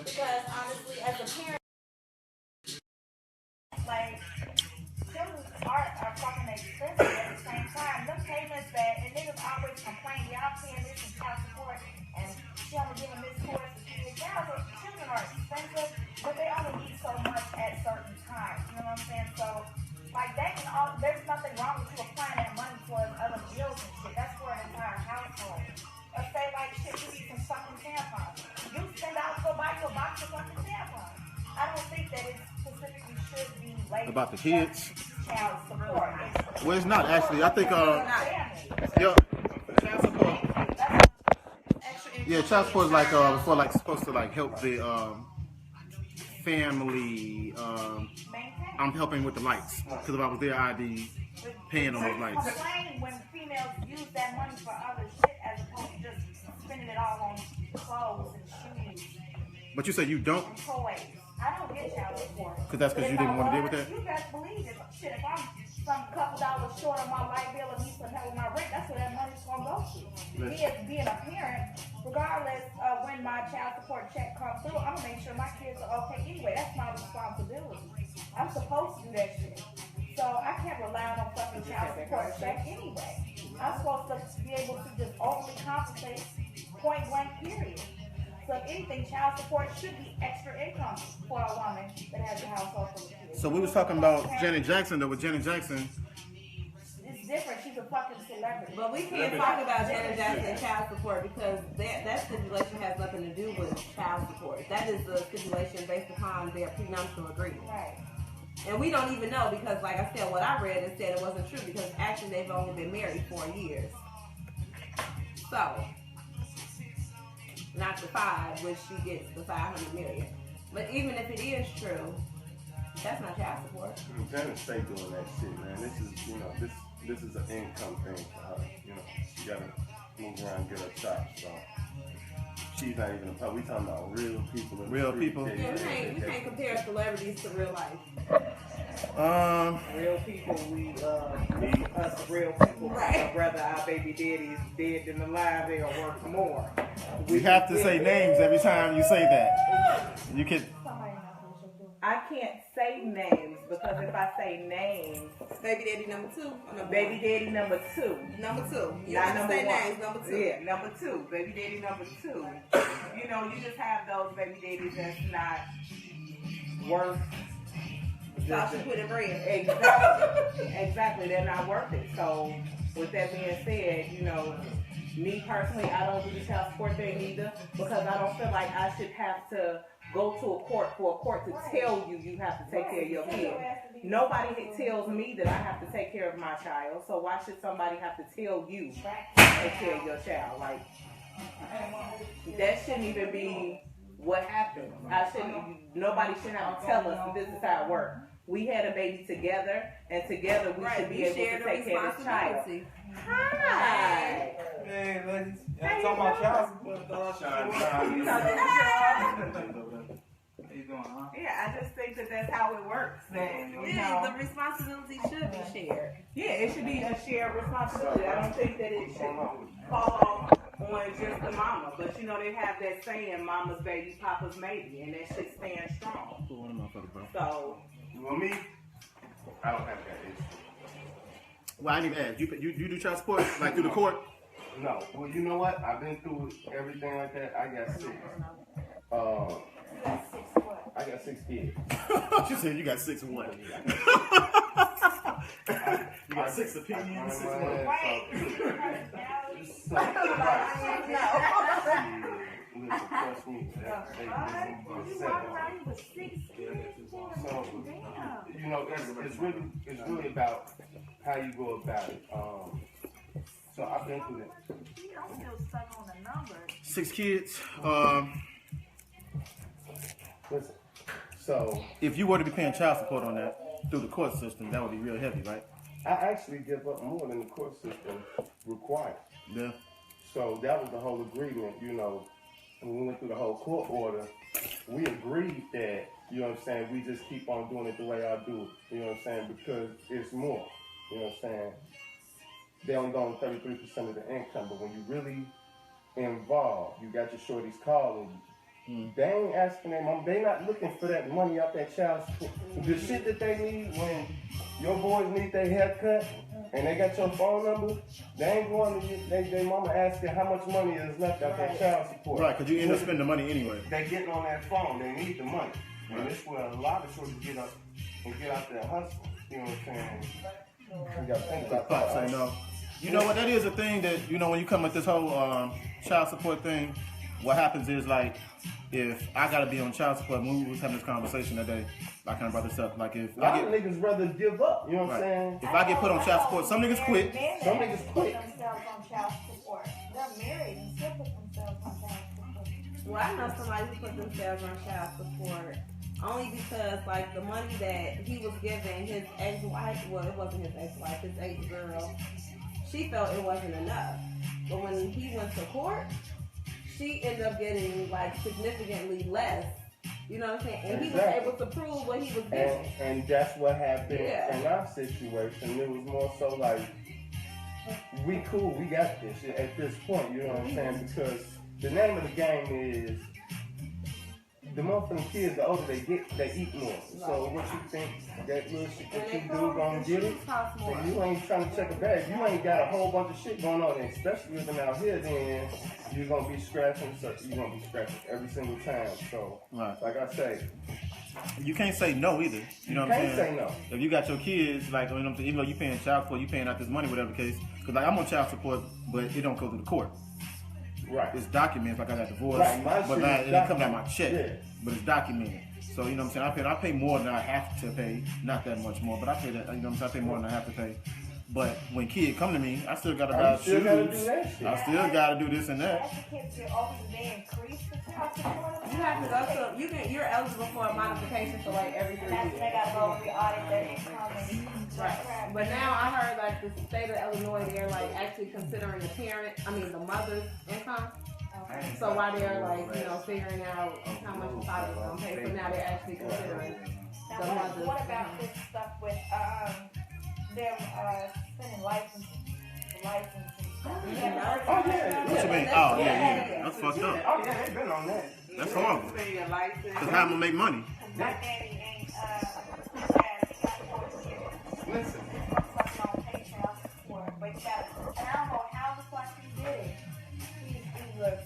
Because honestly, as a parent, like, children are fucking expensive at the same time. Them payments that, and niggas always complain, y'all paying this and child support, and she only giving this course and kids. Children are expensive, but they only need so much at certain times. You know what I'm saying? So, like, there's nothing wrong with you applying that money towards other bills and shit. That's for an entire household. Let's say, like, shit, you need some fucking tampons. You spend out to go buy you a box of fucking tampons. I don't think that it specifically should be labeled about the kids. Child support. Well, it's not actually. I think yeah, child support. Yeah, child support is like for like supposed to like help the family. I'm helping with the lights because if I was there, I'd be paying on those lights. Complain when females use that money for other shit as opposed to just spending it all on clothes and shoes. But you said you don't. And toys. I don't get child support. Because that's because you didn't want to deal with that? You best believe it. Shit, if I'm some couple dollars short on my light bill and need some help with my rent, that's where that money's going to go to. Me as being a parent, regardless of when my child support check comes through, I'm going to make sure my kids are okay anyway. That's my responsibility. I'm supposed to do that shit. So I can't rely on a fucking child support check anyway. I'm supposed to be able to just overly compensate point blank period. So if anything, child support should be extra income for a woman that has a household full of kids. So we was talking about Janet Jackson though. With Janet Jackson, it's different. She's a fucking celebrity. But we can't talk about Janet Jackson and child support because that stipulation has nothing to do with child support. That is a stipulation based upon their prenuptial agreement. Right. And we don't even know because, like I said, what I read it said it wasn't true because actually they've only been married 4 years. So. Not the 5, which she gets the 500 million. But even if it is true, that's not child support. Janet stay doing that shit, man. This is, this is an income thing for her. She gotta move around and get her chops. So she's not even a pub. We talking about real people. Real people. Yeah, we can't compare celebrities to real life. Real people, us real people. Right. Rather our baby daddy's dead than alive, they'll work more. We have to say names every time you say that. You can. I can't say names because if I say names, baby daddy number 2. Baby daddy number 2. Number 2. You not have number to say 1. names. Number 2. Yeah, number 2. Baby daddy number 2. You just have those baby daddies that's not worth. Sauce you put in bread. Exactly. They're not worth it. So, with that being said, me personally, I don't do the child support thing either because I don't feel like I should have to go to a court for a court to tell you have to take care of your kid. Nobody tells me that I have to take care of my child. So why should somebody have to tell you to take care of your child? Like, that shouldn't even be what happened. Nobody should have to tell us that this is how it works. We had a baby together, and together we should be able to take care of this child. Hi. Hey, ladies. Y'all talking about child support? How you doing, huh? Yeah, I just think that that's how it works. The responsibility should be shared. Yeah, it should be a shared responsibility. I don't think that it should fall off on just the mama. But they have that saying, mama's baby, papa's maybe, and that shit stands strong. So, you want me? I don't have that issue. Well, I didn't even ask. You do child support like through the court? No. Well, you know what? I've been through everything like that. I got 6. I got 6 kids. She said you got 6 and what? You got 6 opinions, 6 what? Listen, trust me. So, it's really about how you go about it. So I've been through that. I'm still stuck on the number. 6 kids. Listen. So if you were to be paying child support on that through the court system, that would be real heavy, right? I actually give up more than the court system required. Yeah. So that was the whole agreement, when we went through the whole court order, we agreed that, we just keep on doing it the way I do it, because it's more, They only go on 33% of the income, but when you really involved, you got your shorties calling they ain't asking their mom. They not looking for that money out that child support. The shit that they need when your boys need their haircut and they got your phone number, they ain't going to get their mama asking how much money is left out their child support. Right, because you end up spending the money anyway. They getting on that phone. They need the money. And this where a lot of shorties get up and get out there and hustle. You know what I'm saying? You got to think about Pops that. say no. You know what? That is a thing that, you know, when you come with this whole child support thing, what happens is, like, if I got to be on child support, we was having this conversation that day, I kind of brought this up. Like, if a lot I of get, niggas rather give up. You know what I'm saying? if I get put on child support, some niggas quit. Some niggas quit. themselves on child support. They're married and still put themselves on child support. Well, I know somebody who put themselves on child support only because, like, the money that he was giving his ex-wife, well, it wasn't his ex-wife, his ex-girl, she felt it wasn't enough. But when he went to court, she ended up getting, like, significantly less. You know what I'm saying? And he was able to prove what he was giving. And that's what happened in our situation. It was more so like, we cool, we got this at this point, you know what I'm saying? Because the name of the game is, the more from the kids, the older they get, they eat more. So what you think that little shit that you do gonna get it? So you ain't trying to check a bag. You ain't got a whole bunch of shit going on, and especially with them out here, then you're gonna be scratching. So you're gonna be scratching every single time. So like I say, you can't say no either. You know what I'm saying? Can't say no. If you got your kids, like, you know what I'm saying, even though you paying child support, you paying out this money, whatever the case. Because, like, I'm on child support, but it don't go through the court. Right. It's documented, like I got divorced, Right, my but shit not, is it didn't come out documented. my check. Yeah. But it's documented. So, you know what I'm saying? I pay more than I have to pay. Not that much more, but I pay that, you know what I'm saying? I pay more than I have to pay. But when kids come to me, I still got to buy shoes. still gotta do that shit. I still got to do this and that. As the kids get older, they increase the child support. You have to go to, you're eligible for a modification for like every 3 And that's when they years. gotta go and re-audit their income and Right. But now I heard like the state of Illinois, they're like actually considering the mother's income. So while they're like, you know, figuring out how much the father's gonna pay, so now they're actually considering Now, the mother's what about income. this stuff with them spending license and stuff? Oh, yeah. What you mean? Oh, yeah. That's fucked up. Oh, yeah, they've been on that. That's horrible. Because how am I make money? My daddy ain't Listen. fucking on pay child support, but he got, and I don't know how the fuck he did it. He's a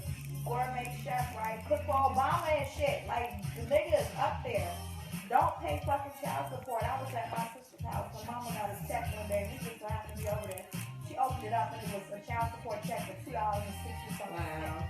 gourmet chef, right? Cook for Obama and shit. Like, the nigga is up there. Don't pay fucking child support. I was at my sister's house. My mama got a check one day. We just happened to be over there. She opened it up and it was a child support check for $2.60 something. Wow.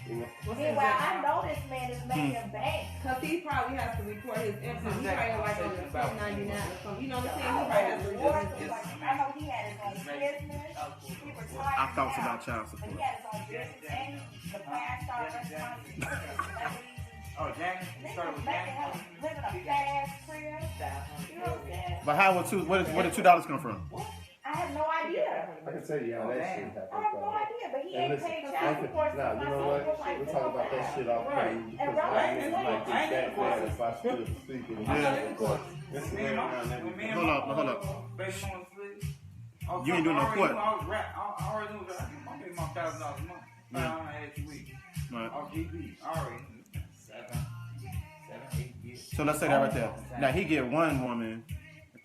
Meanwhile, I know this man is making bank. Cause he probably has to report his income. He probably like on the 1099 or something. You know what I'm saying? He probably has to report his income. I know he had his own business. He retired. I thoughts now, about child but support. he had his own business and the five-star restaurants. He took his celebrities. Oh, Jack, you started with Making Jack. him live in a fat ass crib. You know what I'm saying? But how would where did $2 come from? I have no idea. I can tell you how that shit happened. I have no idea, but he And ain't listen, paid child support nah, since you my know son what? was like We'll talk about that shit off camera because I ain't like this that bad if I stood speaking. This Me man and my, around when me and Hold my up, hold up. baby mama split, You ain't doing no court. I already knew that. I'm paying my $1,000 a month. $500 a week. Right. Off GB. Already. 7, 8 years. So let's say that right there. Now he give one woman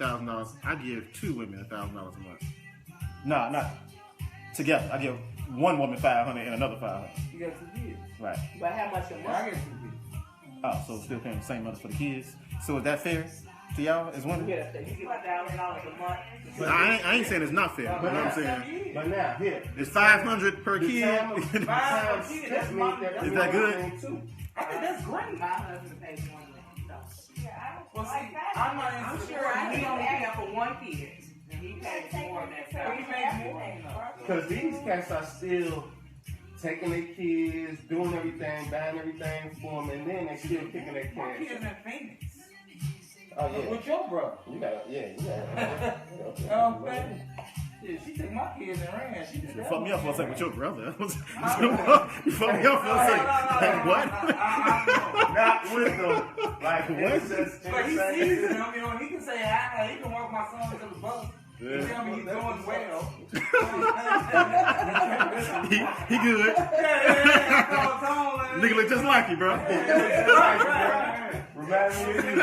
$1,000. I give two women $1,000 a month. No, not together. I give one woman $500 and another $500. You got 2 kids. Right. But how much a I month? get 2 kids. Oh, so still paying the same money for the kids. So is that fair to y'all as women? You get $1,000 a month. But I ain't saying it's not fair. You know what I'm saying? But now, here. It's $500 per The kid. time Five spent that's means money. that Is we that on good? the thing, too. I think that's great. My husband pays $1 million. Well, see, I'm not I'm into sure he only paying for one kid. And he pays more than that. He makes more. Because these cats are still taking their kids, doing everything, buying everything for them, and then they still kicking their My kids cash. in Phoenix. Oh, yeah. With your brother. You got yeah. Oh, man. Yeah, she took my kids and ran. She did You that. fucked me up for a second with your brother. You fucked me up for a second. Like, what? Not with them. Like, What? it's just But he sees it. I mean, he can say, he can walk my son to the bus. He tell me he's doing well. he good. Yeah. Nigga look just like you, bro. Remind me of you.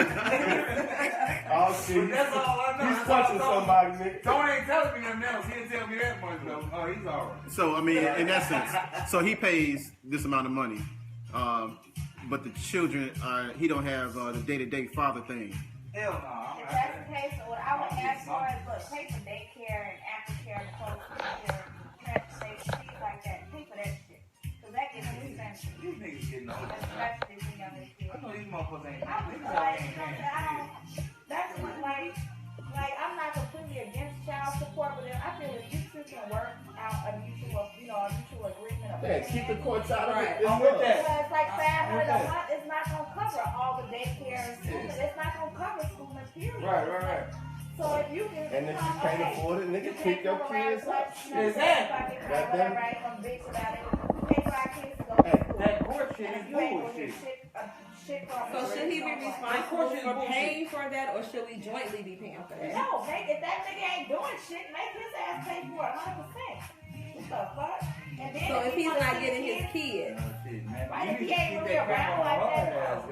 Oh shit. That's all I know. He's punching somebody, nigga. Tony ain't telling me nothing else. He didn't tell me that much though. Oh, he's alright. So I mean, in that sense, so he pays this amount of money, but the children, he don't have the day-to-day father thing. Hell no. If that's the case, what I would ask for is, look, pay for daycare and aftercare, transportation, things like that. Pay for that shit. Because that gives me sense. These niggas getting old. Especially for younger kids. I know these motherfuckers ain't. I was like, you know what I'm saying? I don't, that's what, like, I'm not completely against child support, but I feel if you two can work out a mutual agreement of Yeah, keep the courts out of it. I'm with that. because it's like $500 a month, it's not gonna cover all the daycare and school. It's not gonna cover school and period. Right. So if you can, And if you can't afford it, nigga, pick your kids up. Exactly. Whatever, right? I'm bitch about it. Pay for our kids to go to school. That court shit And is if you ain't gonna bullshit. get shit from So should he be responsible for paying for that, or should we jointly be paying for that? No, if that nigga ain't doing shit, make his ass pay for it 100%. What the fuck? And then So if he's wanna not see getting his kids, kids, Right, if he ain't really around like that,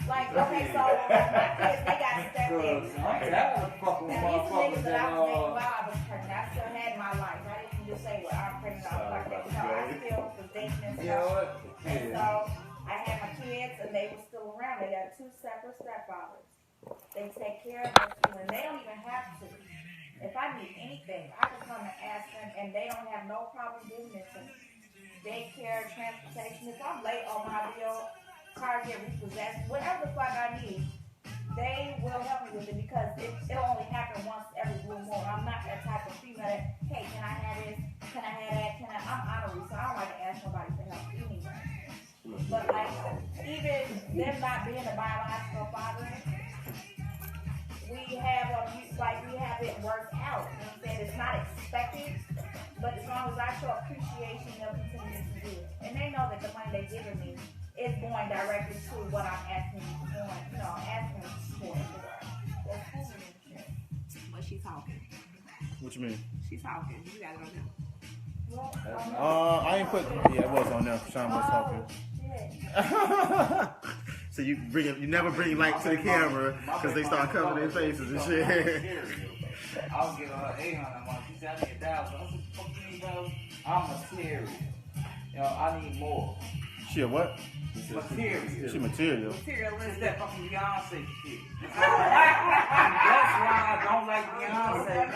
like, okay, so my kids, they got stepdaddies, right? Now, these niggas that I was dating while I was pregnant, I still had my life. I didn't just say, well, I'm pregnant, I'm like that. No, I still was dating and stuff. And so, I had my kids, and they were still around. They got 2 separate stepfathers. They take care of us, and they don't even have to. If I need anything, I can come and ask them, and they don't have no problem doing it to me. Daycare, transportation. If I'm late on my bill, car get repossessed, whatever the fuck I need, they will help me with it because it'll only happen once every blue moon. I'm not that type of female that, hey, can I have this? Can I have that? I'm honorary, so I don't like to ask nobody for help anyway. But like, even them not being a biological father, we have it worked out. You know what I'm saying? It's not expected, but as long as I show appreciation, they'll continue to do it. And they know that the money they're giving me is going directly to what I'm asking for. Asking for. That's cool and shit. but she's talking. What you mean? She's talking. You got it on him. Well, I ain't put. Yeah, it was on there. Sean was talking. Shit. So you never bring light to the camera because they start covering their faces and shit. I was giving her 800 a month. She said I need 1,000. I said, fuck you need 1,000? I'm material. I need more. She a what? Material. She material. It's that fucking Beyonce shit. That's why I don't like Beyonce. It's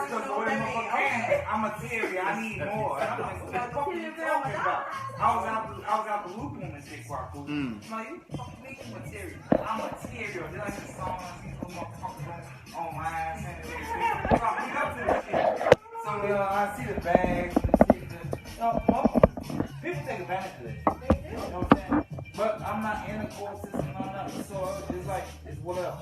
because the way motherfucker I'm material. I need more. And I'm like, what the fuck are you talking about? I was out the loop on this shit quite cool. I'm like, you fucking make me material. I'm material. Then I hear the song, I see some motherfuckers on my ass and everything. So I pick up to this shit. So I see the bags and shit. People take advantage of this. You know what I'm saying? But I'm not in the court system, I'm not, so it's like, it's whatever.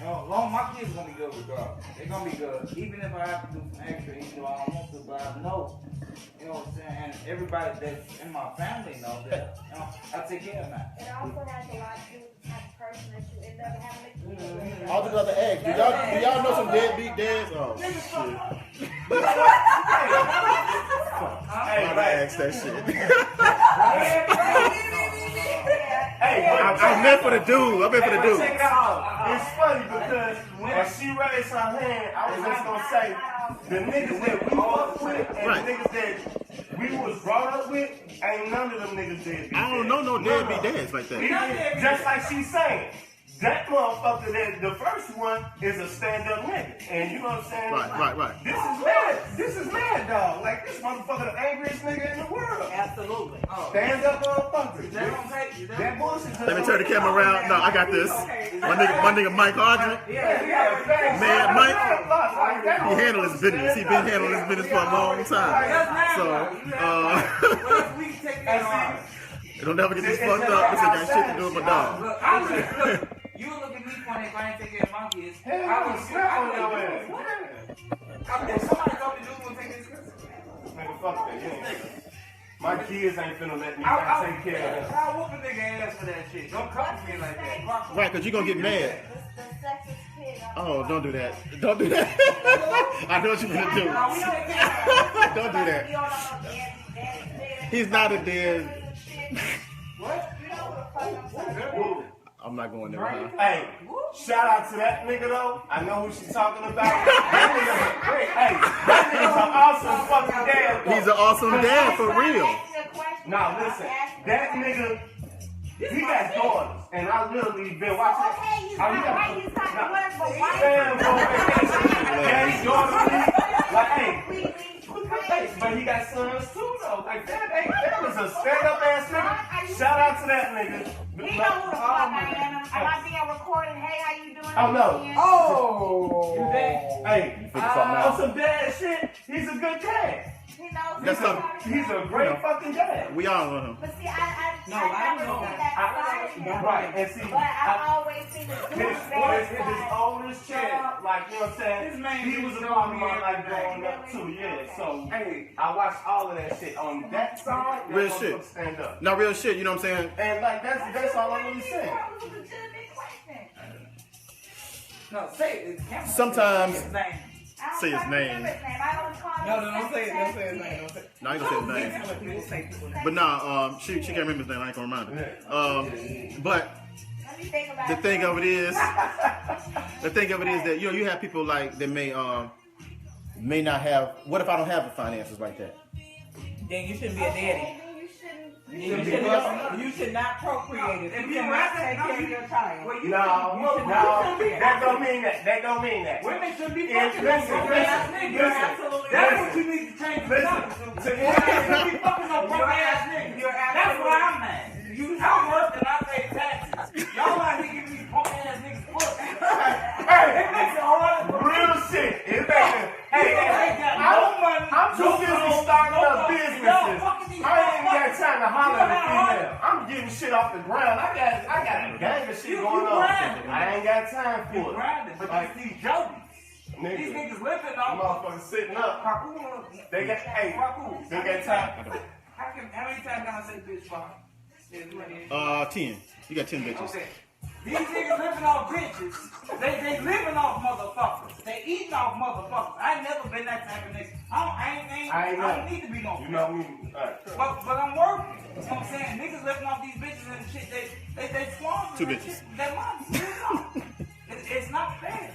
Long my kids are gonna be good regardless. They're gonna be good. Even if I have to do some extra, even though I don't want to, but I know, you know what I'm saying? And everybody that's in my family knows that, I take care of that. It also has a lot to do with the type of person that you end up having a kid with. I was just about to ask. Do y'all know some deadbeat dads? Oh shit. I asked that shit. I'm meant for the dude. I'm meant for the dude. Check it out. It's funny because when she raised her hand, I was just gonna say the niggas that we fuck with and the niggas that we was brought up with, ain't none of them niggas deadbeat. I don't know no deadbeat dads like that. Just like she's saying. That motherfucker, the first one, is a stand-up nigga. And you know what I'm saying? Right. This is mad, dog. Like, this motherfucker the angriest nigga in the world. Absolutely. Stand-up motherfucker. That bullshit. Let me turn the camera around. No, I got this. My nigga Mike Audrey. Yeah. Man, Mike, he handled his business. He been handling his business for a long time. So, don't ever get this fucked up. This ain't got shit to do with my dog. Look, you look at me funny if I ain't take care of my kids. I would slap on your ass. If somebody told me to do take this Nigga, fuck that. Yeah. My kids ain't finna let me not take care of them. I'll whoop a nigga ass for that shit. Don't come to me like that. Right, because you're going to get mad. The sexist Oh, don't do that. Don't do that. I know what you're gonna do. Don't do that. He's not a dead. What? I'm not going there. Huh? Hey, shout out to that nigga though. I know who she's talking about. That nigga's an awesome fucking dad. He's an awesome dad for real. Now listen, that nigga, he got daughters, and I literally been watching. Okay, he's not right. He's not the one for white. Yeah, he's daughters. Like, hey, but he got sons too though. Like that was a stand up ass nigga. Shout out to that nigga. He know who the fuck I am. Am I being recorded? Hey, how you doing? Oh no. Oh! Hey, Figure something on out. some dad shit, he's a good dad. He knows. That's He's a great fucking dad. We all want him. But see, I I never know. seen that side of him. Right, and see, But I've always seen the his douchebag his side. oldest child, like, you know what I'm saying? His man He was a part of my life growing up too, yeah. So, Hey, I watched all of that shit on that side. that Real motherfucker shit. Stand up. Not real shit, you know what I'm saying? And like, that's all I'm really saying. That was a legitimate question. no, say it. Sometimes- His name. I don't Say his fucking name. remember his name. I always call him Don't say it. Don't say his name. Don't say it. No, I ain't gonna say his name. That's what people say. But nah, she can't remember his name. I ain't gonna remind her. But Let me think about the thing of it is that you have people like that may not have. What if I don't have the finances like that? Then you shouldn't be a daddy. Okay, then you shouldn't. You should not procreate it. If You you cannot rather- take no, care of you- your child. Well, you No, that don't mean that. That don't mean that. Women should be Listen, fucking no broke ass listen, niggas. listen, That's what you need to change the Listen, numbers to. to Women should be fucking no broke ass niggas. That's why I'm mad. I work and I pay taxes. Y'all out here giving these punk ass niggas pussy. It makes it hard. Real shit. It makes it. Hey, I'm too busy starting up businesses. I ain't even got time to holler at a female. I'm getting shit off the ground. I got a gang of shit going on. grinding. I ain't got time You for it. grinding, but Like, these jokers. These nigga, niggas living off motherfuckers sitting up. They got, hey, they got time. How many times can I say bitch fuck? 10. You got 10 bitches. Okay. These niggas living off bitches. They living off motherfuckers. They eating off motherfuckers. I ain't never been that type of nigga. I don't need to be no You bitch. know me. Alright. But I'm working. You know what I'm saying? Niggas living off these bitches and shit. They squander 2 that bitches. shit. That money. It's not fair.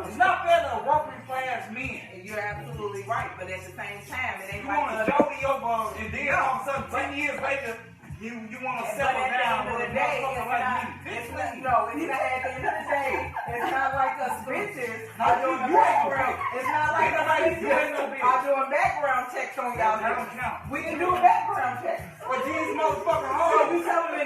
It's not fair to working class men. You're absolutely right, but at the same time, it ain't You want to like jolly your bum, and then all of a sudden, 10 years later, you want to But settle at the down end of with the a day, motherfucker like me. it's not, no, it's not at the end of the day. It's not like us bitches No, are doing you a ain't no background. bitch. It's not like Ain't us nobody- you bitches ain't no bitch. are doing background checks on y'all That don't niggas. count. We can do a background check. But these motherfuckers, So you telling me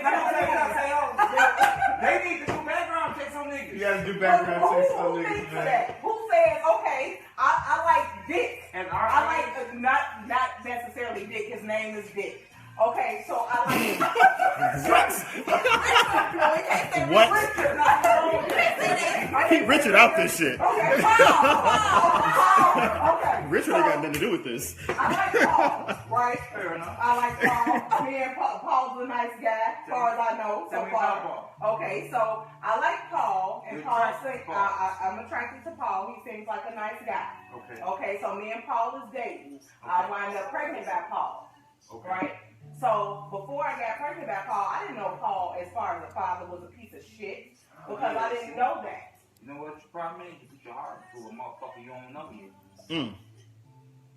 they need to do background checks on niggas. You gotta do background checks on Who niggas. thinks for that? Who says, okay, I like Dick. And I like not necessarily Dick. His name is Dick. Okay, so I like. No, we can't say What? Richard. No, we can't say that. Keep Richard out this shit. Okay, Paul. Okay. Richard ain't got nothing to do with this. I like Paul, right? Fair enough. I like Paul. Me and Paul's a nice guy, as far as I know Tell so me about far. Okay, so I like Paul, and You're Paul attracted to Paul. I'm attracted to Paul. He seems like a nice guy. Okay. Okay, so me and Paul is dating. I wind up pregnant by Paul. Okay. Right? So before I got pregnant by Paul, I didn't know Paul, as far as a father, was a piece of shit because I didn't know that. You know what your problem is? You put your heart into a motherfucker you don't know yet.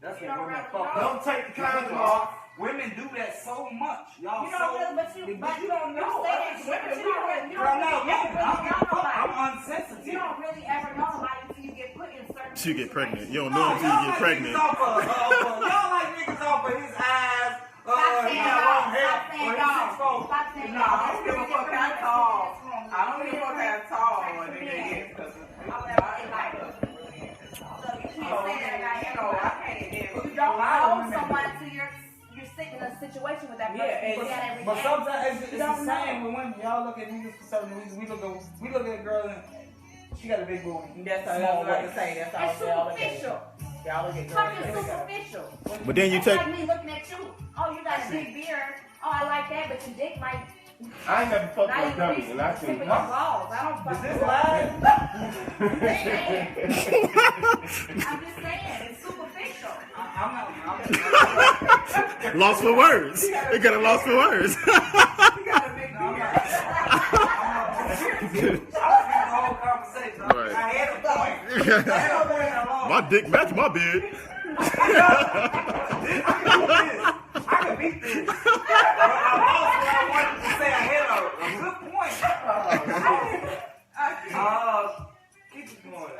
That's You what don't women really fuck know. up. Don't take the condom off. Women do that so much. Y'all You so... don't really, but you don't know. say that shit, but you don't really- But I'm not really looking. ever really know nobody. I'm unsensitive. You don't really ever know somebody until you get put in certain Till you get pregnant. situations. You don't know until you get pregnant. Y'all like niggas off of his eyes. Stop saying dog. Stop saying dog. Stop Stop saying No, dog. I don't give a fuck how tall. I don't give a fuck how tall a nigga is. You don't know someone until you're sitting in a situation with that person. Yeah, You see that every But day. sometimes it's You the don't same know. with women. Y'all look at niggas for certain reasons. We look at a girl and she got a big booty. That's all Small I was about to waist. say. That's all It's y'all look at. superficial. Y'all look at Fucking girls. superficial. But then you It's take. like me looking at you. Oh, you got a big beard. Oh, I like that, but your dick might I ain't never fucked Now with you dummies, be and I tipping can. your balls. I don't Is fuck this with live? I'm just saying, it's superficial. I'm Lost for words. They got a lost for words. You got a big the whole conversation. Right. I had a point. I had a point along. My dick match my beard. I can beat this. But I lost what I wanted to say. I had a good point. Keep it going.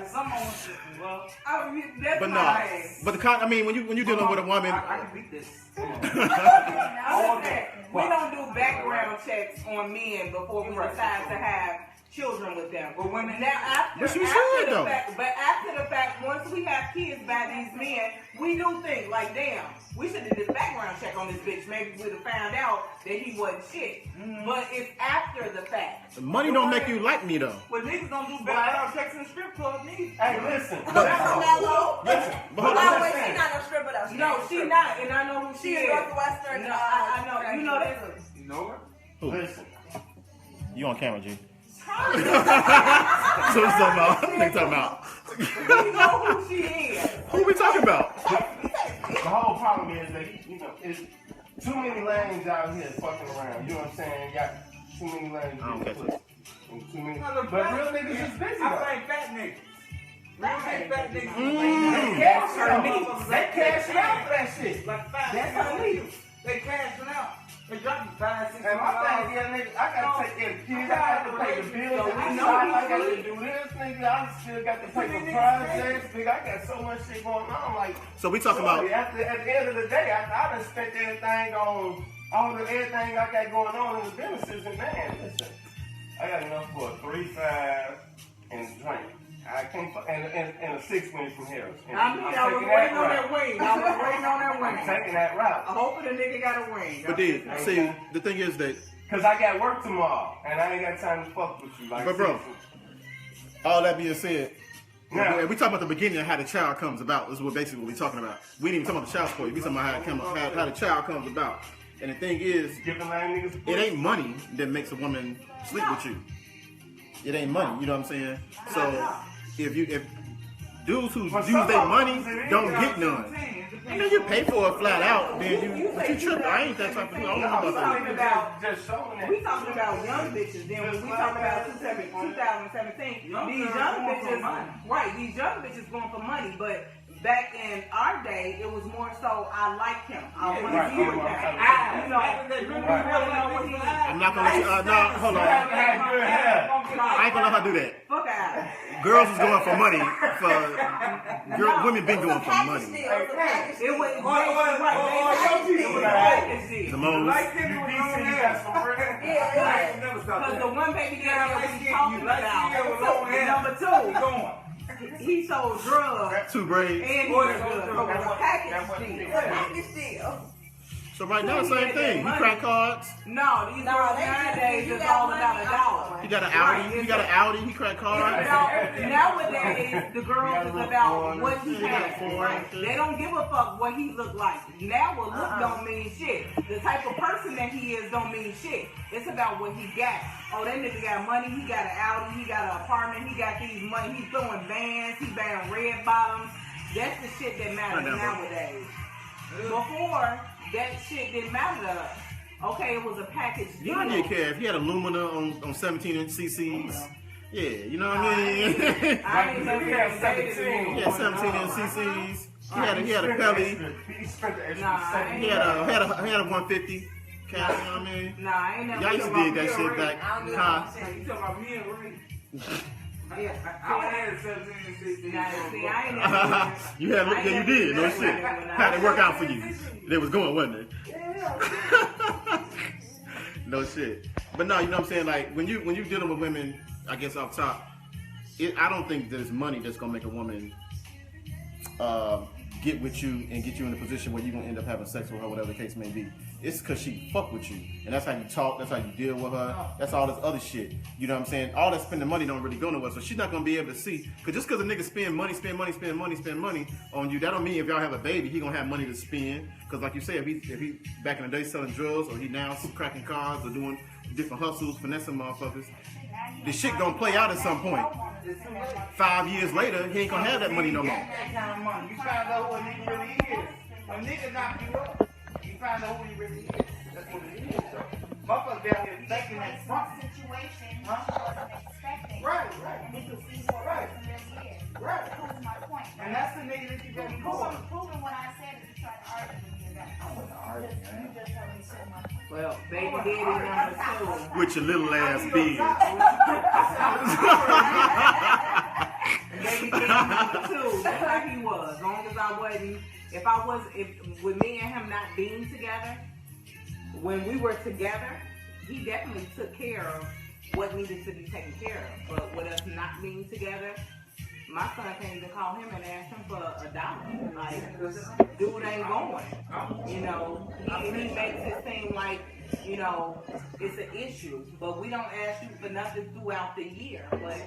Someone wants to, well, that's But no, my but I mean, when you dealing with a woman, I can beat this. We don't do background checks on men before we decide to have children with them. But women, Now after, But you should, though. after the fact, once we have kids by these men, we do think like, damn, we should have did a background check on this bitch. Maybe we'd have found out that he wasn't shit. But it's after the fact. money don't make you like me though. but niggas don't do background checks in the strip club, niggas. Hey, listen. Mellow. Listen. But hold No, on. wait, she's not no stripper though. No, she not, and I know who she She is. is Northwestern. No, I know. You know this. You know what? Who? Listen. You on camera, G? So what's talking about? They talking about. You know who she is. Who we talking about? The whole problem is that, you know, it's too many lanes out here fucking around. You know what I'm saying? You got too many lanes. I don't getting catch pushed. And too many. No, the But fat- real niggas is busy I though. blame fat niggas. Real big fat niggas. Mm. They cash out. They cash out for that shit. Like fat That's niggas. how it is. They cashing out. They dropping 5, 6 And my thing, yeah, nigga, I gotta take care of kids. I got to pay the bills. I got to do this, nigga. I still got to pay for projects, nigga. I got so much shit going on. Like, So we talking about. at the end of the day, I done spent everything on everything I got going on in the businesses. And man, listen, I got enough for a 3-5 and a drink. I can't and a 6 wing from Harris. And I mean, I was taking waiting on route. that wing. I was waiting on that I'm wing. taking that route. I'm hoping the nigga got a wing. But then, see, the thing is that. Cause I got work tomorrow, and I ain't got time to fuck with you. Like, But bro, all that being said, Now- we talking about the beginning of how the child comes about. This is what basically what we talking about. We didn't even talk about the child support. We talking about how the child comes about. And the thing is, giving lame niggas a it ain't money that makes a woman sleep with you. It ain't money. You know what I'm saying? So if dudes who use their money don't get none. And then you pay for it flat out, then you tripping. I ain't that type of dude. I don't know We about talking that. about just showing that. we talking about young bitches. Then when we talking about 2017, these young bitches, right? These young bitches going for money, but. Back in our day, it was more so I like him. I want to be with him. I'm not gonna let you. No, hold on. I ain't gonna let her do that. Fuck out. Girls is going for money. Women been going for money. It was right. Simone. Because the one baby daddy that we talking about, number 2. He sold drugs 2 braids. and he was a package deal. So right now, same thing. You crack cards. No, these girls nowadays is all about $1. He got an Audi. He got an Audi. He crack cards. Nowadays, the girls is about what he has. They don't give a fuck what he look like. Now, what look don't mean shit. The type of person that he is don't mean shit. It's about what he got. Oh, that nigga got money. He got an Audi. He got an apartment. He got these money. He's throwing bands. He buying red bottoms. That's the shit that matters nowadays. Before, that shit didn't matter to us. Okay, it was a package deal. You don't need to care if he had a Lumina on 17 cc's. Yeah, you know what I mean. I ain't never had dated 17. He had 17 cc's. He had a Pelly. He spent the Nah, extra He had a 150. Cash, you know what I mean? Nah, I ain't never. Y'all used to dig that shit back. Huh? You talking about me and Ray? Yeah. I had 17 and 16. Nah, see, I ain't never. You had, yeah, you did. No shit. How'd it work out for you? They was going, wasn't it? No shit. But no, you know what I'm saying? Like when you dealing with women, I guess off top, I don't think there's money that's gonna make a woman get with you and get you in a position where you're gonna end up having sex with her, whatever the case may be. it's because she fuck with you. And that's how you talk, that's how you deal with her, that's all this other shit. You know what I'm saying? All that spending money don't really go nowhere. So she's not gonna be able to see. Cause just cause a nigga spend money on you, that don't mean if y'all have a baby, he gonna have money to spend. Cause like you said, if he back in the day selling drugs, or he now cracking cars or doing different hustles, finessing motherfuckers, the shit gonna play out at some point. 5 years later, he ain't gonna have that money no more. That kind of money. You find out who a nigga really is. When a nigga knock you up, you find out who he really is. That's what it is. So, motherfuckers down here thinking that front. Situation he wasn't expecting. Right. And he could see what person really is. Right. That was my point. And that's the nigga that you got to go. Proving what I said is you try to argue with me. I wasn't arguing. You just heard me say my point. Well, baby daddy number 2. With your little ass beard. Baby daddy number 2. That's how he was. As long as I wasn't, if with me and him not being together, when we were together, he definitely took care of what needed to be taken care of. But with us not being together, my son can't even call him and ask him for $1. Like, dude ain't going. You know, he makes it seem like, you know, it's an issue. But we don't ask you for nothing throughout the year. But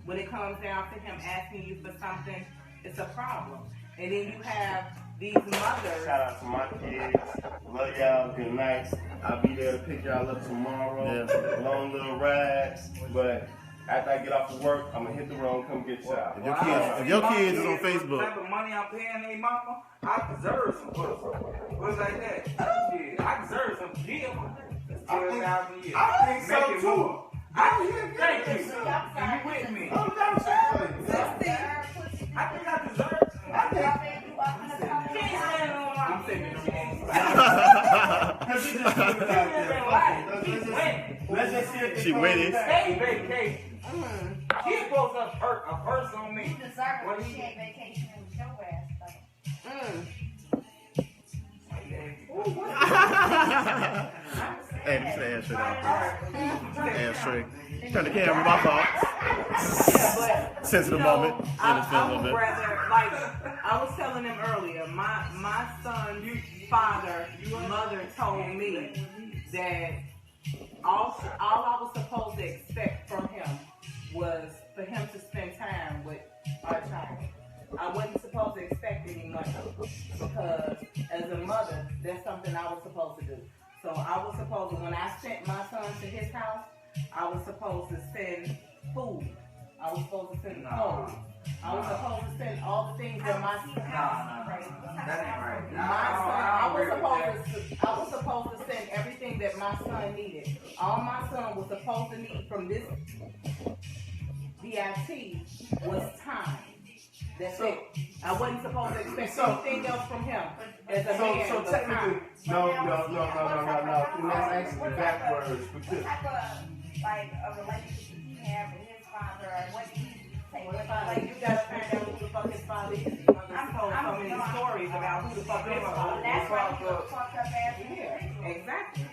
when it comes down to him asking you for something, it's a problem. And then you have these mothers. Shout out to my kids. Love y'all. Good night. I'll be there to pick y'all up tomorrow. Yeah. Long little ride. But after I get off of work, I'm gonna hit the road and come get y'all. If your kids is on Facebook. The type of money I'm paying their mama, I deserve some pussy. What's like that? Shit, I deserve some gym. That's 12,000 a year. I think so Make it too. move. Thank you. And you with me? Oh, that's it. I think I deserve some. I'm sitting in the Let's just see if She waited. Stay vacation. She supposed to a purse on me. You deserve it. She ain't vacationing with your ass, Hey, this is ashtray out. Ashtray. Turn the camera, my fault. Sensitive moment. I would rather, like I was telling him earlier, my son's father, mother told me that all I was supposed to expect from him was for him to spend time with our child. I wasn't supposed to expect any money because as a mother, that's something I was supposed to do. So I was supposed to, when I sent my son to his house, I was supposed to send food. I was supposed to send clothes. I was supposed to send all the things that my son. That ain't right. My son, I was supposed to send everything that my son needed. All my son was supposed to need from this BIT was time. That's it. I wasn't supposed to expect anything else from him as a man. So technically, no. And that's actually backwards because. Like a relationship he had with his father, or what did he say? Like you gotta find out who the fuck his father is. I'm told so many stories about who the fuck his father is. That's why he was fucked up ass. Yeah, exactly.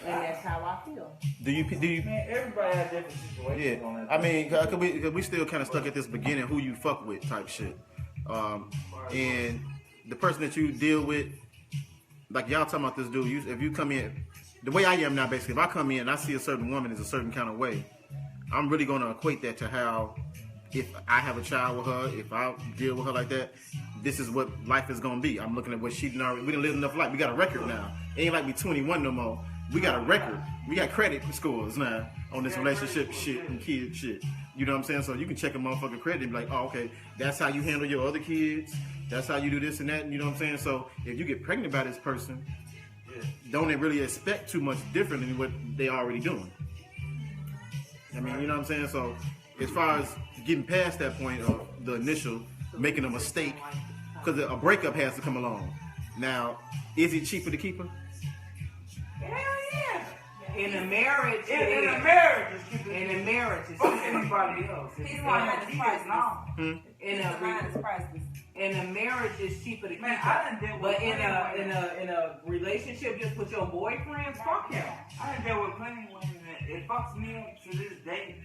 And that's how I feel. Do you? Man, everybody has different situations on that. I mean, cause we still kind of stuck at this beginning, who you fuck with type shit. And the person that you deal with, like y'all talking about this dude, if you come in, the way I am now, basically, if I come in and I see a certain woman is a certain kind of way, I'm really going to equate that to how, if I have a child with her, if I deal with her like that, this is what life is going to be. I'm looking at what she done already, we done lived enough life. We got a record now. It ain't like we 21 no more. We got a record. We got credit scores now on this relationship shit and kid shit. You know what I'm saying? So you can check a motherfucking credit and be like, oh, okay, that's how you handle your other kids. That's how you do this and that. You know what I'm saying? So if you get pregnant by this person, don't they really expect too much different than what they already doing? I mean, you know what I'm saying? So as far as getting past that point of the initial making a mistake, because a breakup has to come along. Now, is it cheaper to keep her? Hell yeah. In a marriage, In a marriage, it's in a marriage, it's anybody else. He's lying his priceless. In a marriage, it's cheaper to keep Man, her. I done dealt with But in a relationship just with your boyfriend, fuck him. I done dealt with plenty of women that it fucks me up to this day.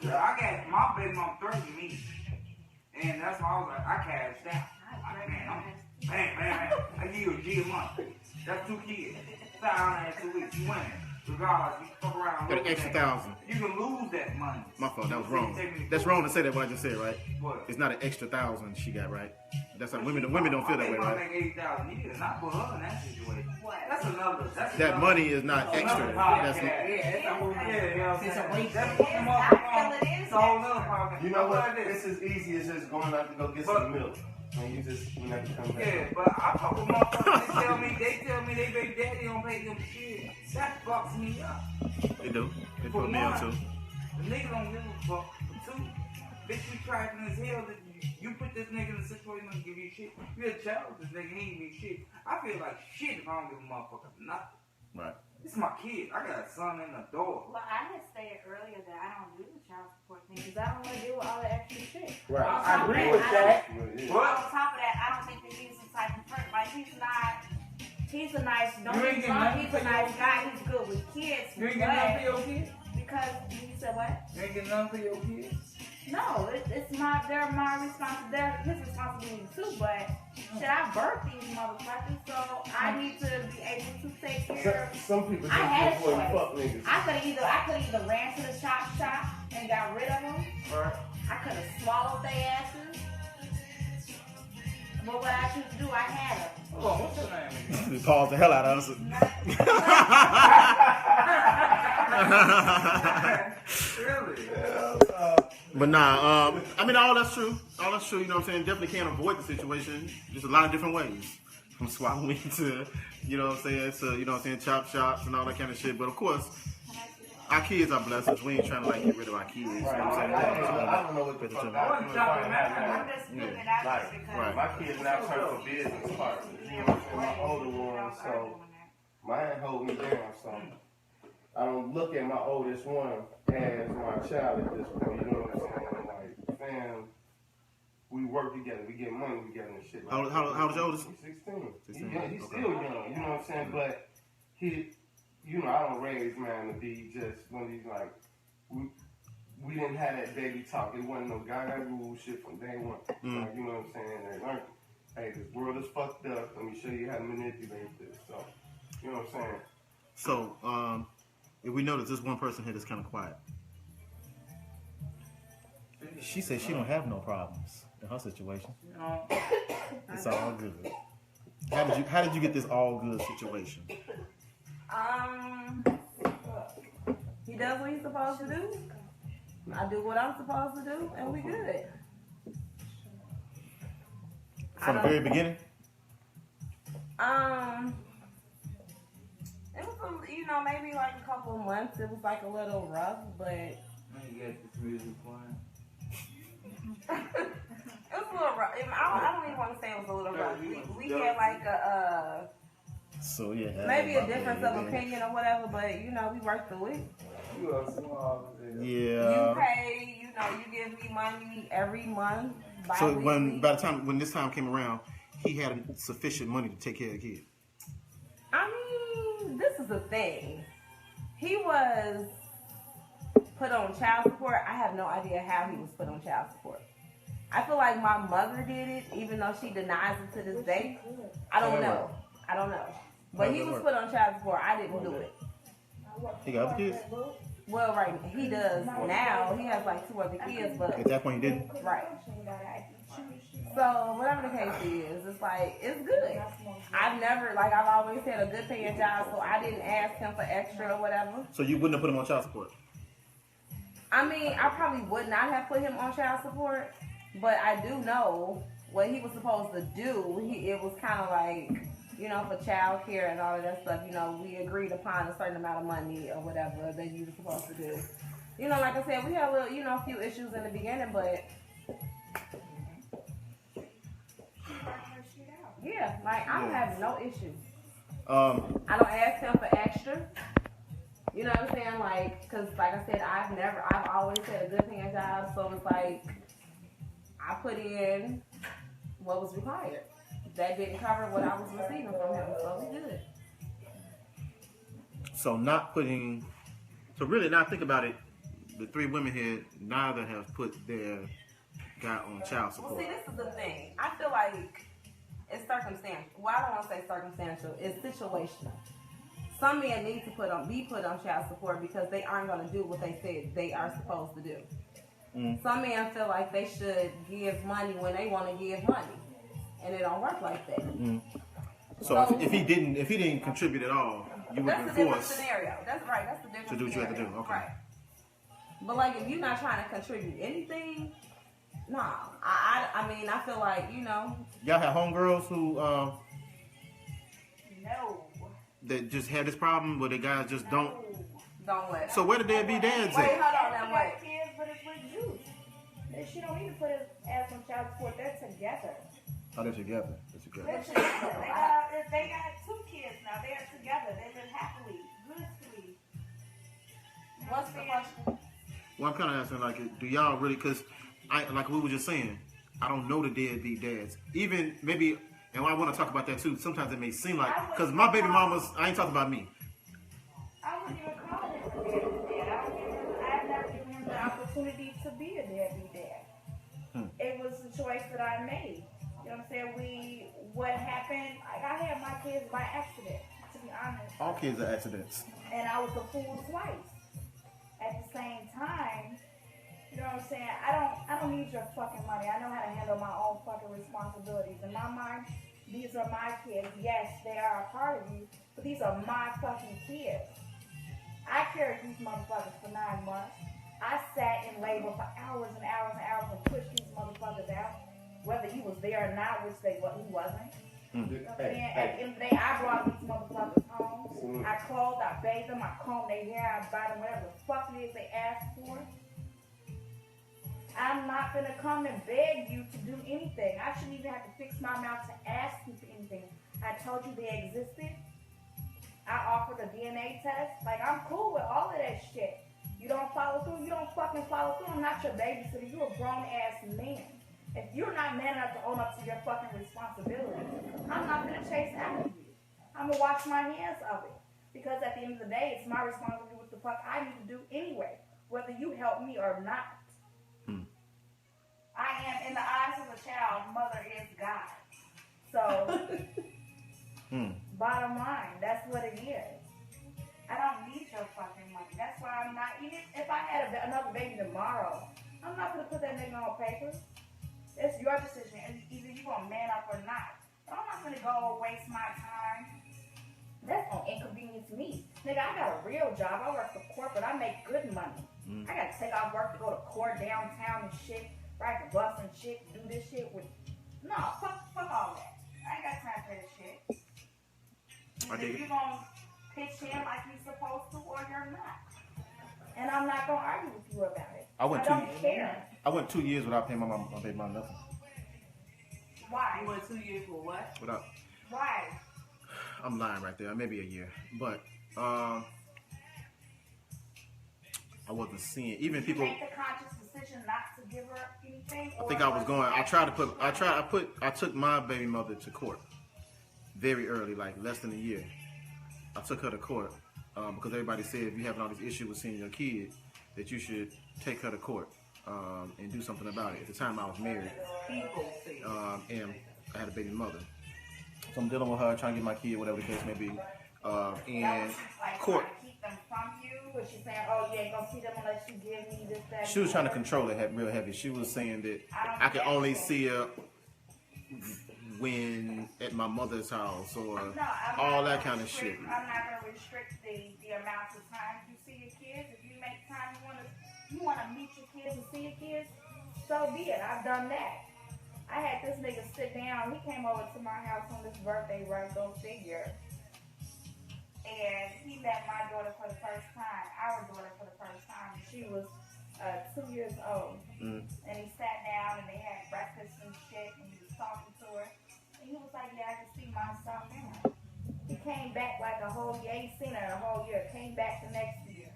Cause I got my baby mom threatened me, and that's why I was like, I cashed out. Like, man, I give you a G a month. That's 2 kids. 1,000 in 2 weeks. You win. Regardless, you fuck around. Got an extra 1,000. You can lose that money. My fault, that was wrong. That's wrong to say that what I just said, right? What? It's not an extra 1,000 she got, right? That's how women don't feel that way, I right? make 80,000 a year, not for her in that situation. That's another. That money is not extra. That's It's a whole It's It's a whole nother podcast. You know what? It's as easy as just going out to go get some milk. And you just never come back. Yeah, but I talk with motherfuckers, they tell me they baby daddy don't pay them shit. That fucks me up. They do. They put me on too. The nigga don't give a fuck. For 2, bitch, you trifling as hell that you put this nigga in a situation and give you shit. You a child with this nigga, he ain't me shit. I feel like shit if I don't give a motherfucker nothing. Right. This is my kid. I got a son in the door. Well, I had stated earlier that I don't do the child support thing because I don't want to deal with all the extra shit. Right. On I top of agree that, with I that. don't- On top of that, I don't think that he's the type of person. Like, he's a nice, don't You get ain't me getting wrong, nothing he's for a nice guy, he's good with kids. You ain't getting nothing for But your kid? because, you said what? You ain't getting nothing for your kid? No, they're my responsibility, they're his responsibility too, but should I birth these motherfuckers, so I need to be able to take care of. Some people I had just a get choice. fuck niggas. I could either ran to the chop shop and got rid of them. Right. I could have swallowed their asses. But what I choose to do, I had them. Hold on, what's your name again? They paused the hell out of us. Really? But nah, I mean, all that's true. All that's true, you know what I'm saying? Definitely can't avoid the situation. Just a lot of different ways. From swallowing to, you know what I'm saying, to, you know what I'm saying, chop shops and all that kind of shit. But of course, our kids are blessings. We ain't trying to like get rid of our kids. You know what I'm saying? I don't know what the fuck I'm doing. I'm just putting it out there Like, because my kids now turn for business partners. You know what I'm saying? My older one, so mine hold me down. So I don't look at my oldest one as my child at this point. You know what I'm saying? Like, fam, we work together. We get money together and shit. Like How old is your oldest? He's 16. 16. He's still young. You know what I'm saying? But he, you know, I don't raise man to be just one of these like we didn't have that baby talk. It wasn't no gaga rule shit from day one. Like, you know what I'm saying? They learned, hey, this world is fucked up. Let me show you how to manipulate this. So, you know what I'm saying? So, if we notice this one person here that's kind of quiet. She said she don't have no problems in her situation. No. It's all good. How did you get this all good situation? He does what he's supposed to do. I do what I'm supposed to do, and we good. From the very beginning? It was, maybe like a couple of months. It was like a little rough, but You got this music playing. it was a little rough. I don't even want to say it was a little rough. We had like a So yeah. maybe a difference of opinion or whatever, but we worked through it. You are small. Yeah. You pay, you give me money every month. So bi-weekly. when this time came around, he had sufficient money to take care of the kid. I mean, this is the thing. He was put on child support. I have no idea how he was put on child support. I feel like my mother did it, even though she denies it to this day. I don't know. But he was put on child support. I didn't do it. He got other kids? Well, right, he does now. He has like 2 other kids, but At that point, he didn't. right. So whatever the case is, it's like it's good. I've always had a good paying job, so I didn't ask him for extra or whatever. So you wouldn't have put him on child support? I mean, I probably would not have put him on child support, but I do know what he was supposed to do. It was kind of like, for child care and all of that stuff, we agreed upon a certain amount of money or whatever that you were supposed to do. Like I said, we had a few issues in the beginning, but yeah, like I don't have no issues. I don't ask him for extra. You know what I'm saying? Like, cause like I said, I've always had a good paying job, so it's like I put in what was required. That didn't cover what I was receiving from him, so we good. So really, now think about it. The 3 women here, neither have put their guy on child support. Well, see, this is the thing. I feel like it's circumstantial. Well, I don't want to say circumstantial. It's situational. Some men need to be put on child support because they aren't going to do what they said they are supposed to do. Some men feel like they should give money when they want to give money, and it don't work like that. So if he didn't contribute at all, you would That's be a different forced scenario. That's right. That's the different to do what you have to do. scenario. Okay. Right. But like, if you're not trying to contribute anything, nah. I mean, I feel like, you know. Y'all have homegirls who No. that just had this problem where the guys just don't. Don't let. So where the deadbeat dads Wait, at? hold on They now, got wait. kids, but it's with juice. She don't need to put his ass on child support. They're together. Oh, they're together. They're together. They're together. They got 2 kids now. They're together. They live happily, blissfully. What's the question? Well, I'm kind of asking, like, do y'all really? Because like we were just saying, I don't know the deadbeat dads. Even maybe, and I want to talk about that too. Sometimes it may seem like, because my baby mamas, I ain't talking about me. I wouldn't even call him a deadbeat dad. I've never given him the opportunity to be a deadbeat dad. It was a choice that I made. You know what I'm saying? What happened, I had my kids by accident, to be honest. All kids are accidents. And I was a fool twice. At the same time, you know what I'm saying? I don't need your fucking money. I know how to handle my own fucking responsibilities. In my mind, these are my kids. Yes, they are a part of you, but these are my fucking kids. I carried these motherfuckers for 9 months. I sat in labor for hours and hours and hours and pushed these motherfuckers out, whether he was there or not, which he wasn't. You know what I'm saying? At the end of the day, I brought these motherfuckers home. I clothed, I bathed them, I combed their hair, I bought them whatever the fuck it is they asked for. I'm not gonna come and beg you to do anything. I shouldn't even have to fix my mouth to ask you for anything. I told you they existed. I offered a DNA test. Like, I'm cool with all of that shit. You don't follow through, you don't fucking follow through. I'm not your babysitter. You're a grown ass man. If you're not man enough to own up to your fucking responsibility, I'm not gonna chase after you. I'm gonna wash my hands of it. Because at the end of the day, it's my responsibility what the fuck I need to do anyway, whether you help me or not. I am, in the eyes of a child, mother is God. So, bottom line, that's what it is. I don't need your fucking money. That's why I'm not, even if I had another baby tomorrow, I'm not gonna put that nigga on paper. It's your decision, and either you gonna man up or not. But I'm not gonna go waste my time. That's gonna inconvenience me. Nigga, I got a real job. I work for corporate. I make good money. I gotta take off work to go to court downtown and shit, ride the bus and shit, do this shit with. No, fuck all that. I ain't got time for this shit. Either you gonna pitch in like you're supposed to, or you're not. And I'm not gonna argue with you about it. I don't care. I went 2 years without paying my baby mom nothing. Why? You went 2 years for what? Without. Why? I'm lying right there. Maybe a year, but I wasn't seeing even people. Make the conscious decision not to give her anything. I think I was going. I took my baby mother to court very early, like less than a year. I took her to court because everybody said if you having all these issues with seeing your kid, that you should take her to court and do something about it. At the time, I was married, and I had a baby mother. So I'm dealing with her, trying to get my kid, whatever the case may be. And court. Keep them from you, but she's saying, "Oh, you ain't gonna see them unless you give me this, that." She was trying to control it real heavy. She was saying that I could only see her when at my mother's house or all that kind of shit. I'm not gonna restrict the amount of time you see your kids. If you make time, you wanna meet your kids and see your kids, so be it. I've done that. I had this nigga sit down. He came over to my house on this birthday, right? Go figure. And he met my daughter for the first time, our daughter for the first time. She was 2 years old. And he sat down and they had breakfast and shit, and he was talking to her. And he was like, "Yeah, I can see myself in her." He came back like a whole year. He ain't seen her a whole year. Came back the next year.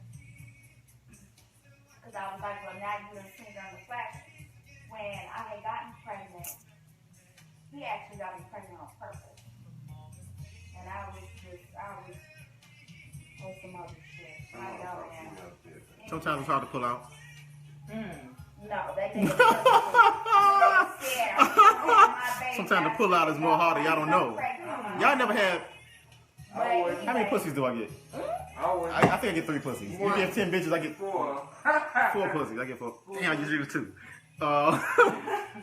Because I was like, "Well, now you done seen her in the flash." When I had gotten pregnant, he actually got me pregnant on purpose. And I was on some other shit. I know, man. Sometimes it's hard to pull out. No, that nigga Yeah. Sometimes the pull out is more harder. Y'all don't know. Y'all never had. How many pussies do I get? I think I get 3 pussies. You get 10 bitches, I get 4 pussies. I get 4. Damn, I just used 2.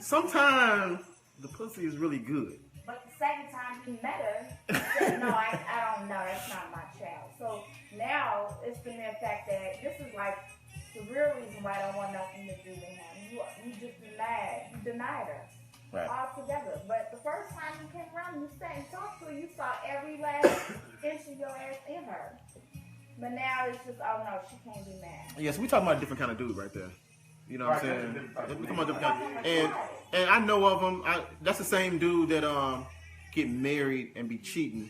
Sometimes the pussy is really good. But the second time he met her, he said, no, I don't know. That's not my child. So now it's the mere fact that this is like the real reason why I don't want nothing to do with him. You just denied her. Right. Altogether. But the first time you came around, you sat and talked to her, you saw every last inch of your ass in her. But now it's just, oh no, she can't be mad. Yes, we talking about a different kind of dude right there. You know what I'm saying? We talking about different kind. And I know of them. That's the same dude that get married and be cheating.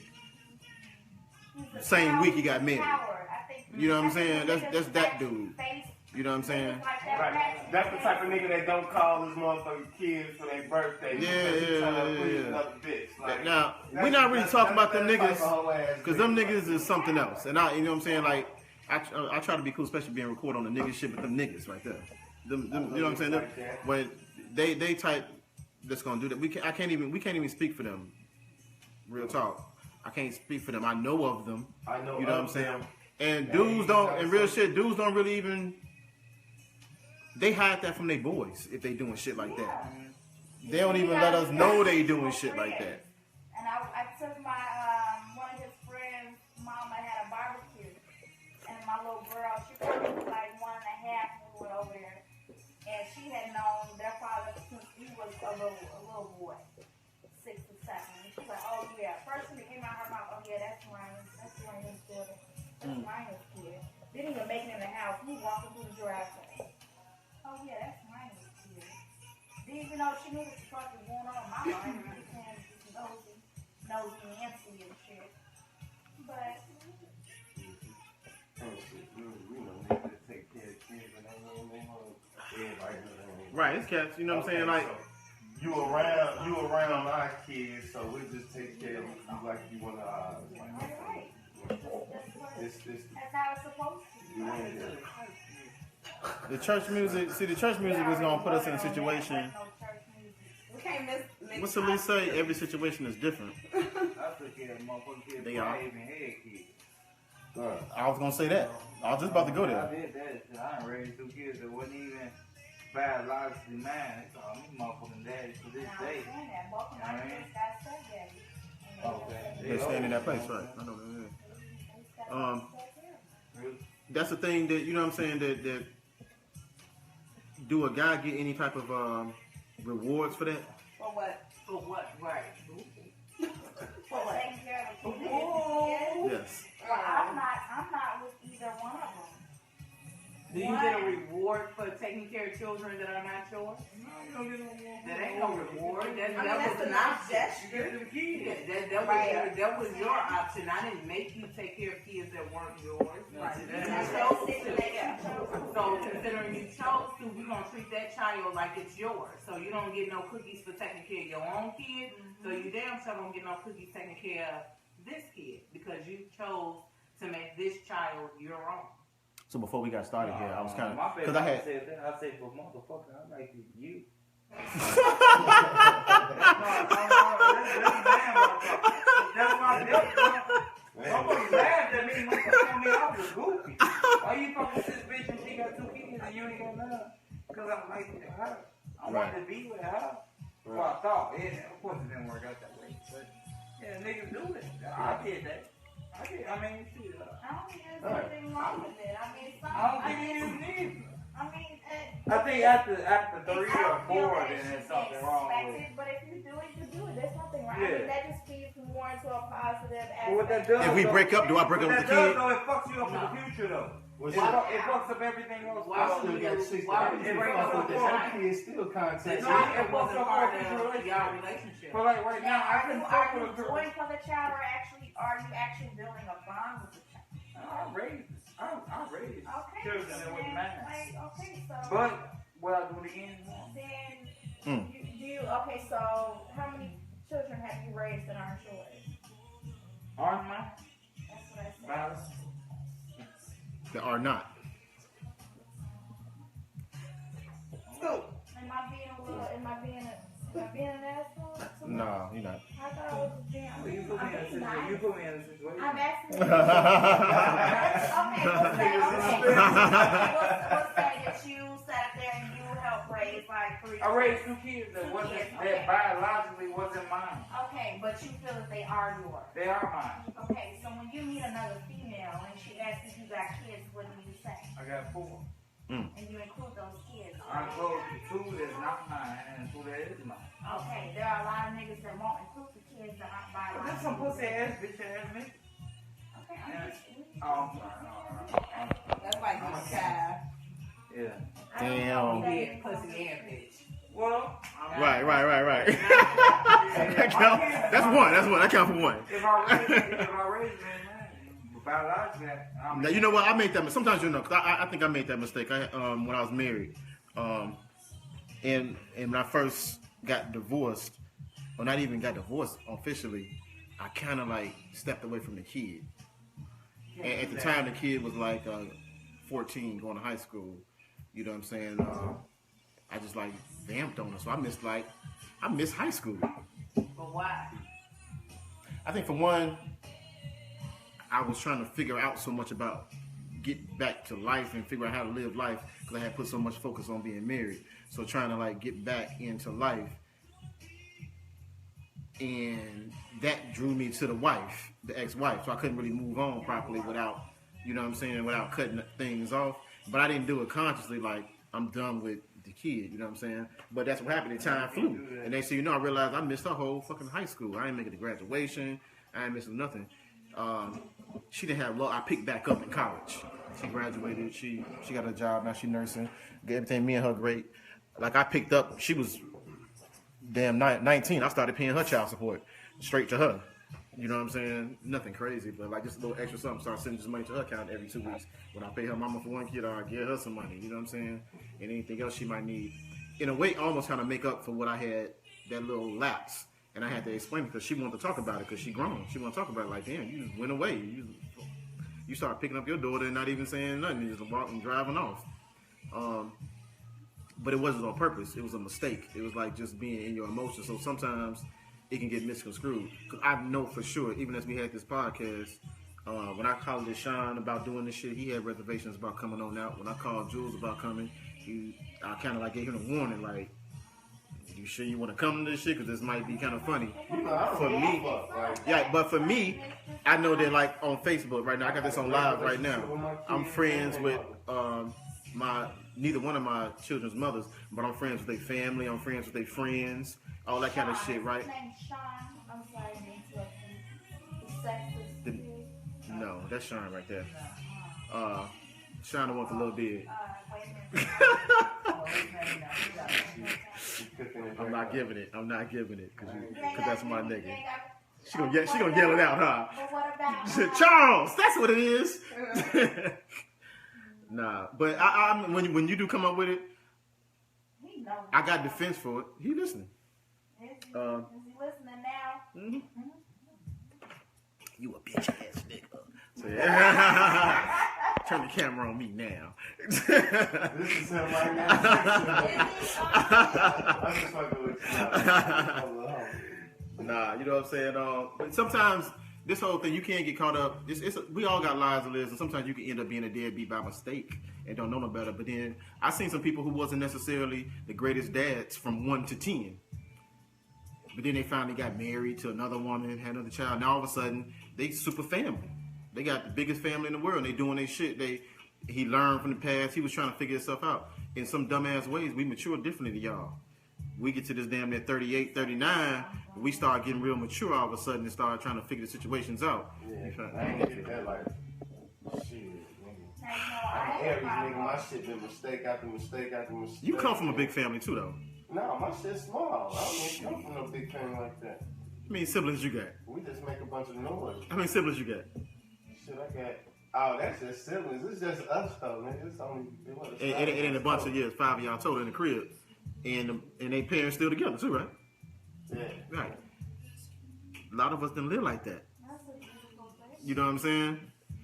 Same week he got married. You know what I'm saying? That's that dude. You know what I'm saying? Right. That's the type of nigga that don't call his motherfucking kids for their birthday. Yeah. Now, we're not really talking about them niggas, because them niggas is something else. And you know what I'm saying? Like, I try to be cool, especially being recorded on the nigga shit, but them niggas right there. Them, you know what I'm saying? When they type that's gonna do that, we can't even speak for them. Real talk. I can't speak for them. I know of them. You know what I'm saying? And dudes don't, and real shit, dudes don't really even. They hide that from their boys if they doing shit like that. They don't even let us know they doing shit like that. And I took my one of his friends' mama had a barbecue, and my little girl, she probably was like 1.5 when we went over there, and she had known their father since he was a little boy, 6 or 7. And she's like, oh yeah, first thing that came out of her mouth, oh yeah, that's Ryan's daughter, that's Ryan's kid. Didn't even make it in the house. We walking through the driveway. Oh yeah, that's Ryan's kid. Didn't even know she knew what the fuck was going on in my life. She saying just nosy Nancy and shit. But Right, it's cats. You know what I'm saying? Like you around our kids, so we just take care of you like you want to. alright. It's That's how it's supposed to be. the church music. See, the church music is gonna put us in a situation. We can't miss. What's the least say? Every situation is different. I took care of motherfucking kids. They are. Even head kids. I was gonna say that. I was just about to go I there. did that shit. I done raised 2 kids that wasn't even biologically mine. They call me motherfucking daddy to this day. They stand in that place, right? I know that. That's the thing that you know what I'm saying. That do a guy get any type of rewards for that? For what? For what? Right. For taking care of the kids. Yes. Well, I'm not with either one of them. Do you get a reward for taking care of children that are not yours? No, you don't get no reward. That ain't no reward. That That's was a an nice option. gesture. You get the kids. That was your option. I didn't make you take care of kids that weren't yours. Right. You chose to. So considering you chose to, we're gonna treat that child like it's yours. So you don't get no cookies for taking care of your own kid. So you damn sure don't get no cookies taking care of this kid because you chose to make this child your own. So before we got started here, I was kind My of favorite because I had. said that. I said, but motherfucker, I like you. That's my motherfucker laughed at me. Motherfucker told me I was goofy. Why you fucking this bitch and she got 2 kids and you ain't got none? Because I like her. I wanted to be with her. Well, I thought. Yeah, of course it didn't work out that way. But yeah, niggas do it. I did that. I mean, shit. I don't think there's anything wrong with it. I don't think it is neither. I think after 3 or 4, then there's something wrong with it. But if you do it, you do it. There's nothing wrong. Yeah. I mean, that just feeds more into a positive But what that aspect. does, If we break up, do I break up with the kid? Though, it fucks you up in the future, though. It fucks up everything else. Why would you break up with the child? Kids still contact. No, it wasn't part of your relationship. But like right now, I can fuck Are you with a girl. doing for the child, or are you actually building a bond with the child? I raised Okay. children that was mine. Okay, so But will I do it again? then okay, so how many children have you raised that aren't yours? Aren't mine? That's what I said. Valid. That are not. Scoop. Am I being being an asshole? No, you're not. I thought I was being. You put me in a situation. You put me in a situation. I'm asking you. Okay, we'll say that you sat there and you helped raise like 3 I raised 2 kids that biologically wasn't mine. Okay, but you feel that they are yours. They are mine. Okay, so when you meet another female and she asks if you got kids, what do you say? I got 4. And you include those kids. I include the 2 that's not mine and 2 that is mine. Okay, there are a lot of niggas that won't include the kids that aren't But biological. there's some pussy ass bitch ass nigga. Okay, I'm just. Oh, I'm sorry. No. That's like my child. Yeah. Damn. Yeah, pussy and bitch. Well, Right. That's one. That count for one. If I raise man, biologically, Now you know what I made that. Sometimes you know, cause I think I made that mistake. When I was married, and when I first got divorced, or not even got divorced officially, I kind of like stepped away from the kid. And at the time, the kid was like 14, going to high school. You know what I'm saying? I just like vamped on her, so I missed high school. But why? I think for one, I was trying to figure out so much about get back to life and figure out how to live life because I had put so much focus on being married. So trying to like get back into life, and that drew me to the ex-wife. So I couldn't really move on properly without, you know what I'm saying, without cutting things off. But I didn't do it consciously. Like I'm done with the kid, you know what I'm saying? But that's what happened. The time flew, and next thing you know, I realized I missed her whole fucking high school. I ain't making the graduation. I ain't missing nothing. She didn't have I picked back up in college. She graduated. She got a job now. She nursing. Everything. Me and her great. Like I picked up. She was damn 19. I started paying her child support straight to her. You know what I'm saying? Nothing crazy, but like just a little extra something. Start sending just money to her account every 2 weeks. When I pay her mama for one kid, I give her some money. You know what I'm saying? And anything else she might need. In a way, almost kind of make up for what I had, that little lapse. And I had to explain it because she wanted to talk about it because she grown. She wanted to talk about it like, damn, you just went away. You started picking up your daughter and not even saying nothing. You just walking, driving off. But it wasn't on purpose. It was a mistake. It was like just being in your emotions. So sometimes it can get misconstrued. Because I know for sure, even as we had this podcast, when I called Deshaun about doing this shit, he had reservations about coming on out. When I called Jules about coming, I kind of like gave him a warning, like, you sure you want to come to this shit? Because this might be kind of funny. For me, yeah, but for me, I know that like on Facebook right now, I got this on live right now. I'm friends with neither one of my children's mothers, but I'm friends with their family, I'm friends with their friends, all that kind of shit, right? His name's Sean. I'm sorry, the sexist. No, that's Sean right there. Sean the one with the little beard. I'm not giving it. I'm not giving it because that's my nigga. She gonna yell it out, huh? But what about Charles? That's what it is. Nah, but when you do come up with it, I got defense for it. He listening. Is he listening now? Mm-hmm. You a bitch ass nigga. So, yeah. Turn the camera on me now. This is him right now. I'm just fucking with you. Nah, you know what I'm saying? But sometimes this whole thing, you can't get caught up. We all got lives to live, and sometimes you can end up being a deadbeat by mistake and don't know no better. But then I've seen some people who wasn't necessarily the greatest dads from 1 to 10. But then they finally got married to another woman, had another child. Now all of a sudden, they super family. They got the biggest family in the world. They doing their shit. He learned from the past. He was trying to figure himself out. In some dumbass ways, we mature differently than y'all. We get to this damn near 38, 39, we start getting real mature all of a sudden and start trying to figure the situations out. Yeah, I ain't get that like, shit, nigga. I'm Aries, nigga. My shit been mistake after mistake after mistake. You come from a big family too, though. No, my shit's small. I don't even come from no big family like that. How many siblings you got? We just make a bunch of noise. How many siblings you got? Shit, I got. Oh, that's just siblings. It's just us though, nigga. It's only. It ain't a bunch of years. 5 of y'all total in the crib, and they parents still together too, right? Yeah. Right. A lot of us didn't live like that. You know what I'm saying?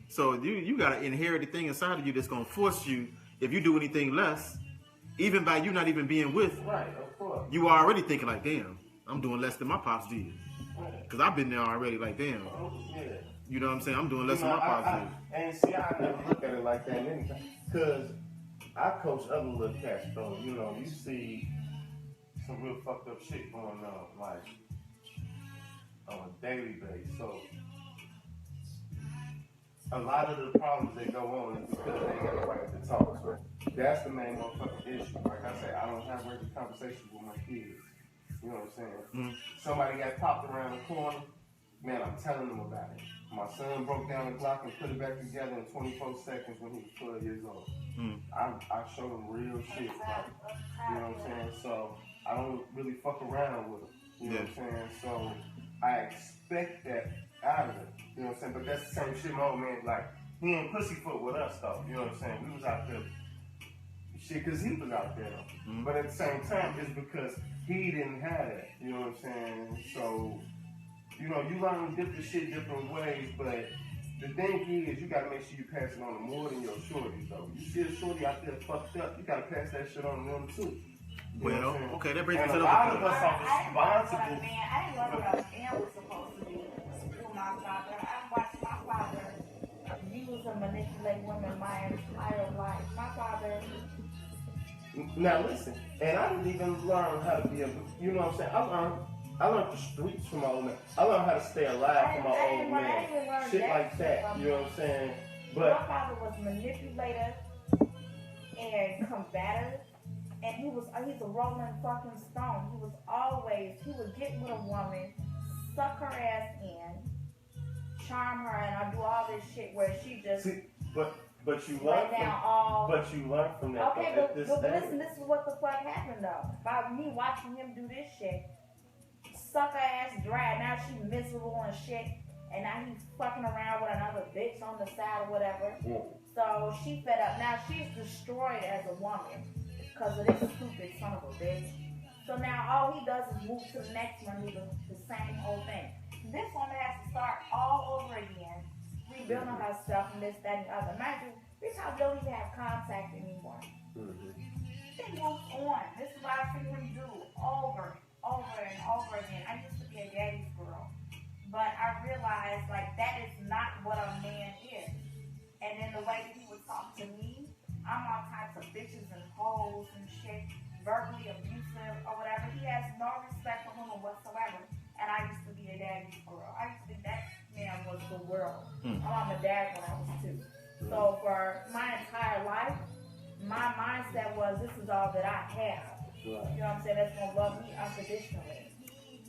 So you gotta inherit the thing inside of you that's gonna force you. If you do anything less, even by you not even being with, right, of course. fuck. You already thinking like, damn, I'm doing less than my pops did. Cause I've been there already. Like, damn. Yeah. You know what I'm saying? I'm doing less than my pops did. And see, I never look at it like that anytime. Cause I coach other little cats though. You know, you see some real fucked up shit going on, like on a daily basis. So a lot of the problems that go on is because they got the right to talk. So that's the main motherfucking issue. Like I said, I don't have regular conversations with my kids. You know what I'm saying? Mm-hmm. Somebody got popped around the corner, man, I'm telling them about it. My son broke down the block and put it back together in 24 seconds when he was 12 years old. Mm. I showed him real shit, like, you know what I'm saying? So I don't really fuck around with him, you know what I'm saying? So I expect that out of him, you know what I'm saying? But that's the same shit my old man, like, he ain't pussyfoot with us though, you know what I'm saying? We was out there, shit, cause he was out there though. Mm. But at the same time, it's because he didn't have that, you know what I'm saying? So, you know, you learn different shit different ways, but the thing is, you gotta make sure you pass it on to more than your shorties, though. You see a shorty out there fucked up, you gotta pass that shit on to them, too. Well, okay, that brings me and to a the lot other of point. us are responsible. I didn't know what a man was supposed to do with my father. I watched my father use and manipulate women my entire life. My father. Now listen, and I didn't even learn how to be a, you know what I'm saying? I learned the streets from my old man. I learned how to stay alive from my old man. Shit like that, you know what I'm saying? But my father was manipulative and combative, and he's a rolling fucking stone. He would get with a woman, suck her ass in, charm her, and I do all this shit where she just see, but you learn from that. Okay, but listen, this is what the fuck happened though. By me watching him do this shit, suck her ass dry, now she miserable and shit, and now he's fucking around with another bitch on the side or whatever. Yeah. So she fed up. Now she's destroyed as a woman because of this stupid son of a bitch. So now all he does is move to the next one, do the same old thing. This woman has to start all over again, rebuilding herself and this, that, and the other. Mind you, we probably don't even have contact anymore. She moves on. This is what I see him do over and over again. I used to be a daddy's girl, but I realized like that is not what a man is. And then the way that he would talk to me, I'm all types of bitches and hoes and shit, verbally abusive or whatever. He has no respect for women whatsoever. And I used to be a daddy's girl. I used to think that man was the world. I'm a dad when I was 2. So for my entire life, my mindset was this is all that I have. You know what I'm saying? That's gonna love me unconditionally.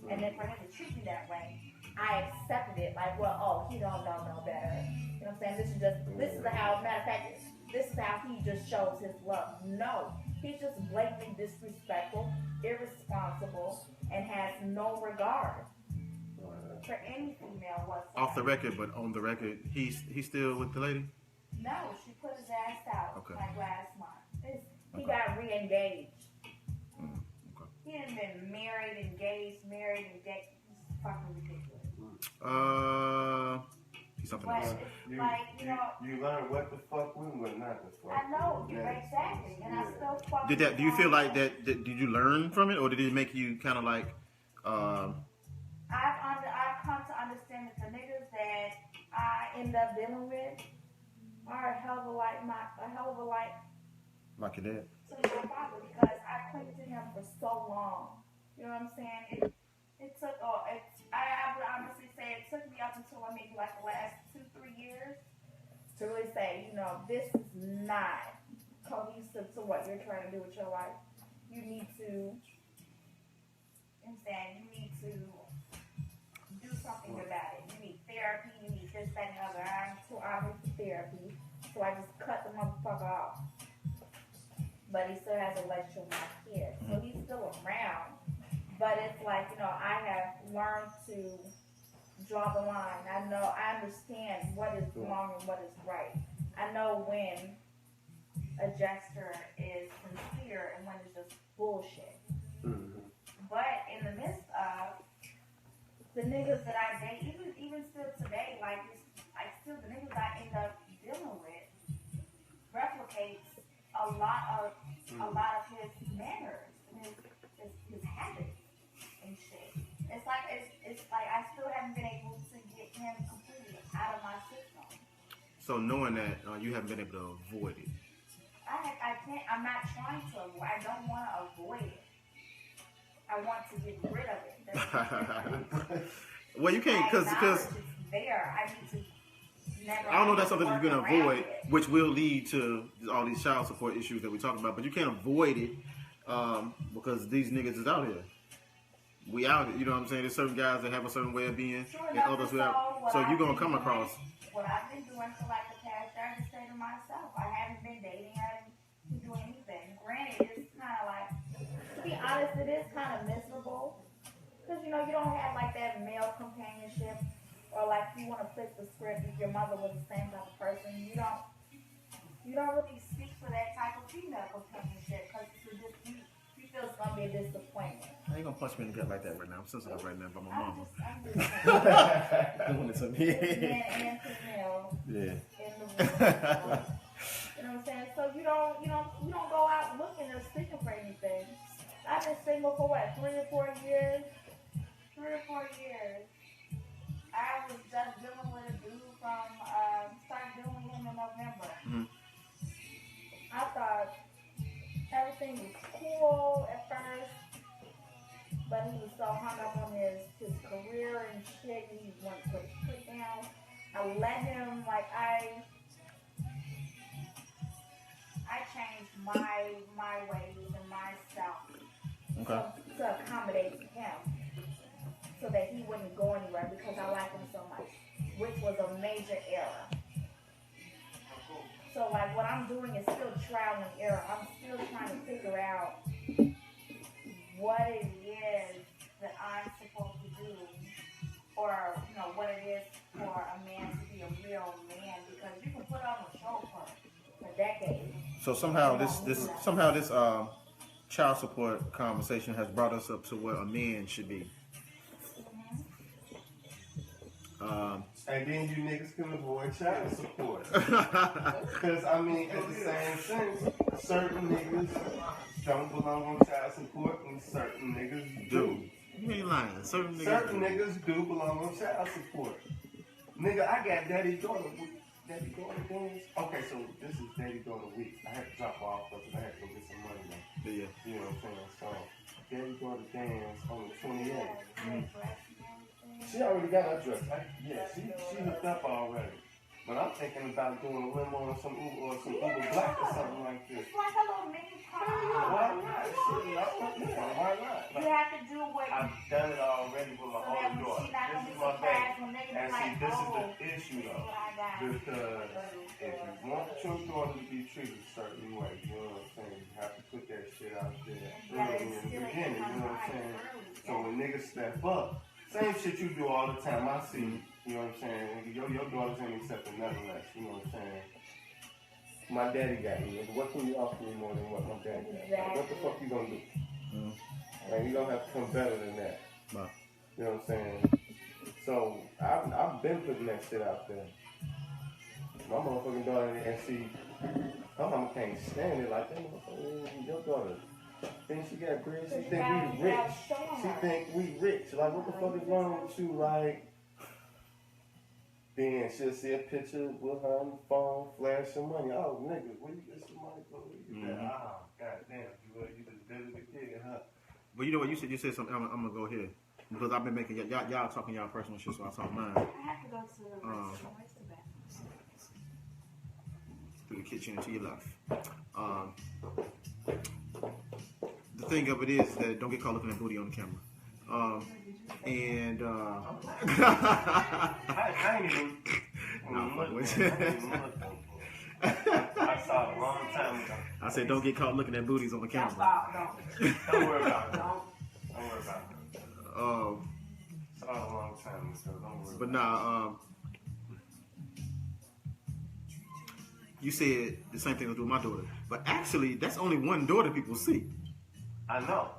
And then for him to treat me that way, I accepted it like, well, oh, he don't know no better. You know what I'm saying? This is how, matter of fact, this is how he just shows his love. No, he's just blatantly disrespectful, irresponsible, and has no regard for any female whatsoever. Off the record, but on the record, he's still with the lady? No, she put his ass out like last month. He Okay. got re-engaged. Okay. He hadn't been married, engaged. It's fucking ridiculous. Something But else. it's like, you know, you learn what the fuck we were not the fuck. I know, exactly. And I still fucking Do you feel like that? Did you learn from it, or did it make you kind of like? I've come to understand that the niggas that I end up dealing with are a hell of a lot Like your dad. to my father because I clinged to him for so long. You know what I'm saying? I would honestly say it took me up until maybe like the last 2-3 years to really say, you know, this is not cohesive to what you're trying to do with your life. You need to, do something about it. You need therapy, you need this, that, and the other. I'm too obvious for therapy, so I just cut the motherfucker off. But he still has a relationship with my kids, so he's still around. But it's like, you know, I have learned to draw the line. I understand what is wrong and what is right. I know when a gesture is sincere and when it's just bullshit. But in the midst of the niggas that I date, even still today, like still the niggas I end up dealing with replicates a lot of his manners and his it's like I still haven't been able to get him completely out of my system. So knowing that you haven't been able to avoid it. I can't. I'm not trying to avoid. I don't want to avoid it. I want to get rid of it. Well, you can't because it's there. I need to. Never I don't know if that's something you can avoid, it. which will lead to all these child support issues that we talk about. But you can't avoid it because these niggas is out here. We out here. You know what I'm saying? There's certain guys that have a certain way of being, and others who have. So you're gonna come across. What I've been doing for like the past year, I just say to myself, I haven't been dating. I haven't been doing anything. Granted, it's kind of like, to be honest, it is kind of miserable because you know you don't have like that male companionship. Or like you want to flip the script if your mother was the same type of person, you don't really speak for that type of female companionship because you feel it's gonna be a disappointment. I ain't gonna punch me in the gut like that right now. I'm sensitive right now by my mama. I'm just Doing it to me. and female Yeah. in the room. You know what I'm saying? So you don't go out looking or seeking for anything. I've been single for what, 3 or 4 years? 3 or 4 years. I was just dealing with a dude started dealing with him in November. Mm-hmm. I thought everything was cool at first, but he was so hung up on his career and shit, he wanted to put his foot down. I let him, I changed my ways and myself to accommodate him. So that he wouldn't go anywhere because I like him so much, which was a major error. So like what I'm doing is still trial and error. I'm still trying to figure out what it is that I'm supposed to do, or what it is for a man to be a real man, because you can put on a show for decades. So somehow this child support conversation has brought us up to where a man should be. And then you niggas can avoid child support. Because, I mean, at the same sense, certain niggas don't belong on child support and certain niggas do. You ain't lying. Certain niggas do belong on child support. Nigga, I got daddy-daughter dance. Okay, so this is daddy-daughter week. I had to drop off because I had to go get some money now. Yeah. You know what I'm saying? So, daddy-daughter dance on the 28th. She already got her dress. She hooked up already. But I'm thinking about doing a limo or some Uber Black or something like this. It's like a little mini car. Why not? Why not? You have to do what. I've done it already with my older daughter. This is my baby. And see, this is the issue though. Because if you want your daughter to be treated a certain way, you know what I'm saying? You have to put that shit out there early in the beginning, you know what I'm saying? So when niggas step up, same shit you do all the time, I see. You know what I'm saying? Your daughters ain't accepting nothing less. You know what I'm saying? My daddy got me. What can you offer me more than what my daddy got? Like, what the fuck you gonna do? And you don't have to come better than that. No. You know what I'm saying? So I've been putting that shit out there. My motherfucking daughter, and see, my mama can't stand it like that. Motherfucker, your daughter. Think she got bread? She think we rich. She think we rich. Like, what the fuck is wrong with you? Like, then she'll see a picture with her on the phone, flash some money. Oh, nigga, where you get some money from? Oh, goddamn, you just did it again, huh? But you know what? You said something. I'm gonna go here because I've been making y'all talking y'all personal shit, so I talk mine. I have to go to the restroom. Where's the bathroom? Through the kitchen and to your left. The thing of it is that don't get caught looking at booty on the camera. I ain't even. I saw it a long time ago. I said don't get caught looking at booties on the camera. Don't worry about it. Don't worry about it. Um, Saw it a long time ago. Don't worry. But nah, you said the same thing was with my daughter. But actually, that's only one daughter people see. I know.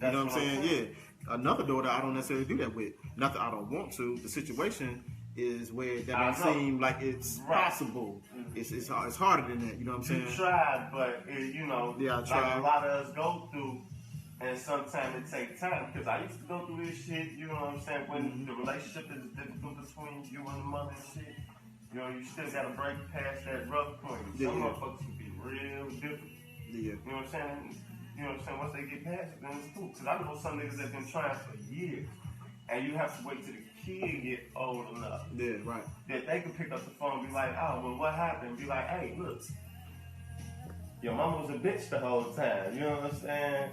You know what I'm saying? Yeah. Another daughter I don't necessarily do that with. Not that I don't want to. The situation is where that don't seem like it's possible. It's harder than that. You know what I'm saying? You tried, but you know, yeah, I like tried. a lot of us go through. And sometimes it takes time because I used to go through this shit, you know what I'm saying, when the relationship is difficult between you and the mother and shit. You know, you still gotta break past that rough point. Some motherfuckers can be real different. Yeah. You know what I'm saying? You know what I'm saying? Once they get past it, then it's cool. Because I know some niggas that been trying for years. And you have to wait till the kid get old enough. Yeah, right. That they can pick up the phone and be like, oh, well, what happened? Be like, hey, look. Your mama was a bitch the whole time. You know what I'm saying?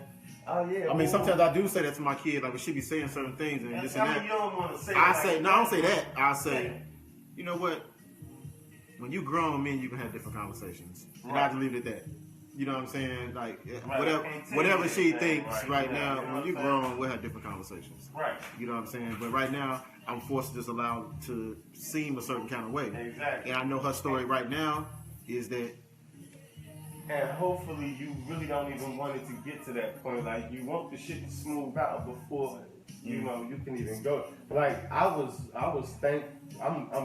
Oh, yeah. I mean, sometimes I do say that to my kid. Like, she be saying certain things and this and that. You don't want to say I like, say, no, I don't say that. I say, you know what? When you grown men, you can have different conversations. And I just leave it at that. You know what I'm saying? Like, whatever she thinks right now, when you grown, we'll have different conversations. Right. You know what I'm saying? But right now, I'm forced to just allow it to seem a certain kind of way. Exactly. And I know her story right now is that. And hopefully you really don't even want it to get to that point. Like, you want the shit to smooth out before, you know, you can even go. Like, I'm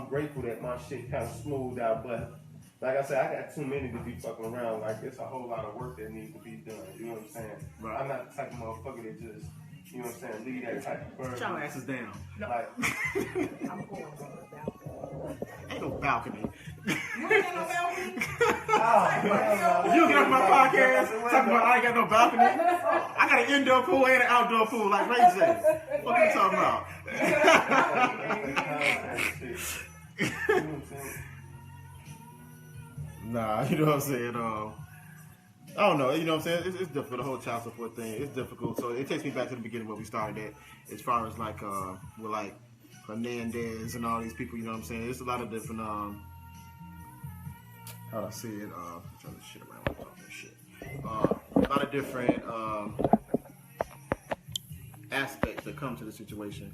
grateful that my shit kind of smoothed out, but like I said, I got too many to be fucking around. Like, it's a whole lot of work that needs to be done. You know what I'm saying? Right. I'm not the type of motherfucker that just, you know what I'm saying, leave that type of burden. Put your asses down. Like, I'm going on the balcony. Ain't no balcony. You ain't got no balcony? You get off my podcast talking about I ain't got no balcony. I got an indoor pool and an outdoor pool like Ray said. What are you talking about? Nah, you know what I'm saying? I don't know. You know what I'm saying? It's difficult. The whole child support thing. It's difficult. So it takes me back to the beginning where we started at, as far as like with like Hernandez and all these people. You know what I'm saying? There's a lot of different how do I say it? I'm trying to shit around with all this shit. A lot of different aspects that come to the situation,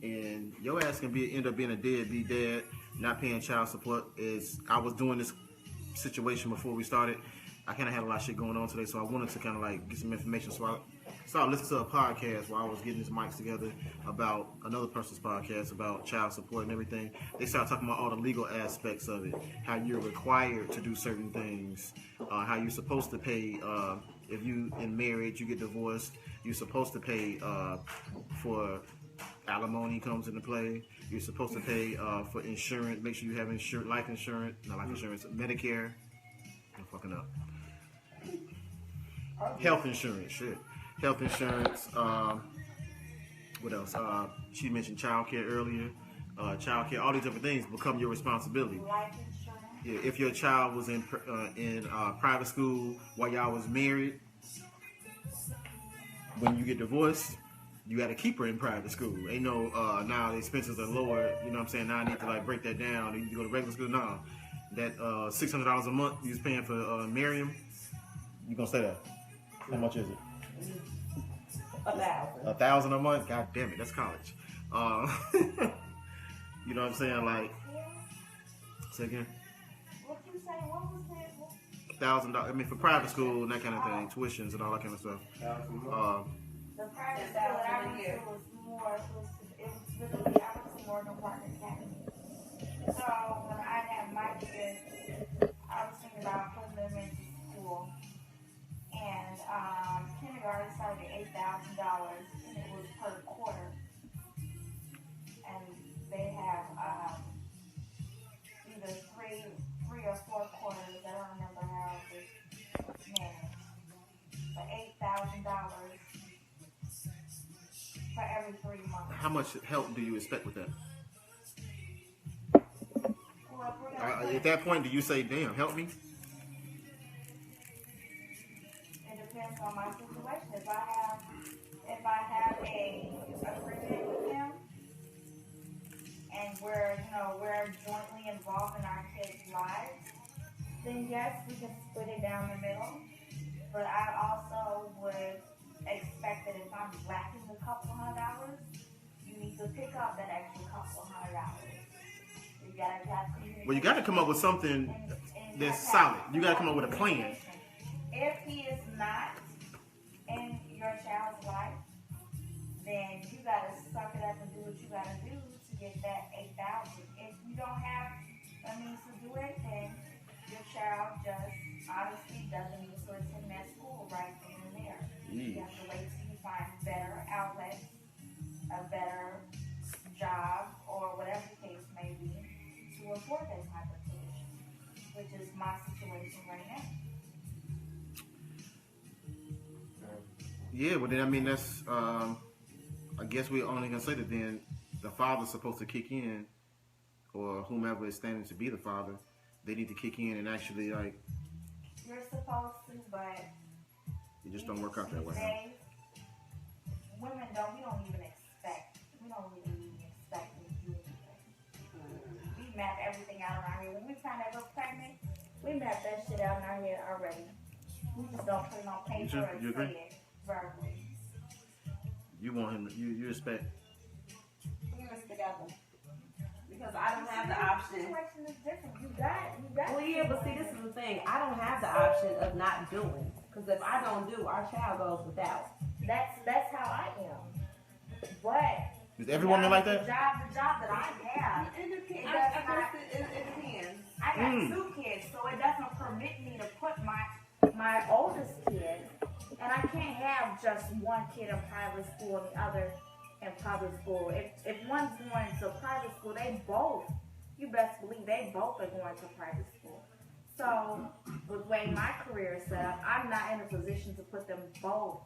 and your ass can end up being a deadbeat dad, not paying child support. Is I was doing this situation before we started. I kind of had a lot of shit going on today, so I wanted to kind of like get some information. So I started listening to a podcast while I was getting these mics together about another person's podcast about child support and everything. They started talking about all the legal aspects of it, how you're required to do certain things, how you're supposed to pay if you in marriage, you get divorced, you're supposed to pay for alimony comes into play. You're supposed to pay for insurance. Make sure you have life insurance, not life insurance, Medicare. I'm fucking up. Health insurance, shit. Health insurance. What else? She mentioned child care earlier. Child care, all these different things become your responsibility. Life insurance. Yeah, if your child was in private school while y'all was married, when you get divorced, you got to keep her in private school. Ain't no now the expenses are lower. You know what I'm saying? Now I need to like break that down. You go to regular school now. That $600 a month you was paying for Miriam, you gonna stay there? How much is it? 1,000. 1,000 a month? God damn it, that's college. You know what I'm saying? Like, say again. What you say? What was that? $1,000. I mean, for private school and that kind of thing, tuitions and all that kind of stuff. The private school that I went to was more. It was literally I went to Morgan Park Academy. So when I had my kids, I was thinking about putting them in school. And kindergarten started at $8,000, and it was per quarter. And they have either three or four quarters. I don't remember how it was managed. But $8,000 for every 3 months. How much help do you expect with that? Well, At that point, do you say, damn, help me? it depends on my situation. If I have a agreement with them, and we're jointly involved in our kids' lives, then yes, we can split it down the middle. But I also would expect that if I'm lacking a couple $100, you need to pick up that extra couple $100. You gotta have communication. Well, you got to come up with something that's solid. You got to come up with a plan. If he is not in your child's life, then you gotta suck it up and do what you gotta do to get that $8,000. If you don't have the means to do it, then your child just obviously doesn't need to attend that school right then and there. You have to wait till you afford that type of tuition, which is my situation right now. Yeah, well then I mean that's I guess we only can say that then the father's supposed to kick in, or whomever is standing to be the father, they need to kick in and actually like. You're supposed to, but It just don't work out that way. Today, women we don't even expect. We don't really even expect them to do anything. We map everything out in our head. When we find out we're pregnant, we map that shit out in our head already. We just don't put it on paper and say it verbally. You want him? You expect? We must together. Because I don't have the option. Situation is different. You got. Well, yeah, but see, this is the thing. I don't have the option of not doing. Because if I don't do, our child goes without. That's how I am. But Is every woman like that? The job that I have, It depends. It depends. I got 2 kids, so it doesn't permit me to put my oldest kid, and I can't have just one kid in private school and the other in public school. If one's going to private school, you best believe they both are going to private school. So, with the way my career is set up, I'm not in a position to put them both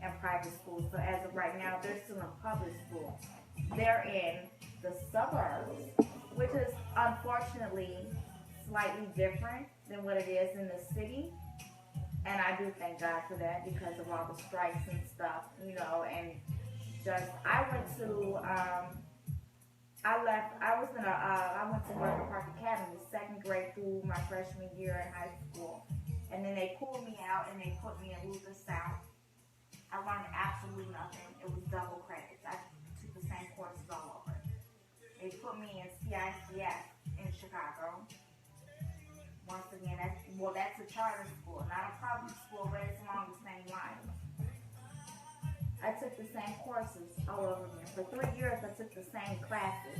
in private school. So as of right now, they're still in public school. They're in the suburbs, which is unfortunately slightly different than what it is in the city. And I do thank God for that because of all the strikes and stuff, and just, I went to, I went to Burger Park Academy, 2nd grade through my freshman year in high school. And then they pulled me out and they put me in Luther South. I learned absolutely nothing. It was double credits. I took the same courses all over. They put me in CICF in Chicago. Once again, that's a charter school, not a public school, but it's along the same lines. I took the same courses all over again. For 3 years, I took the same classes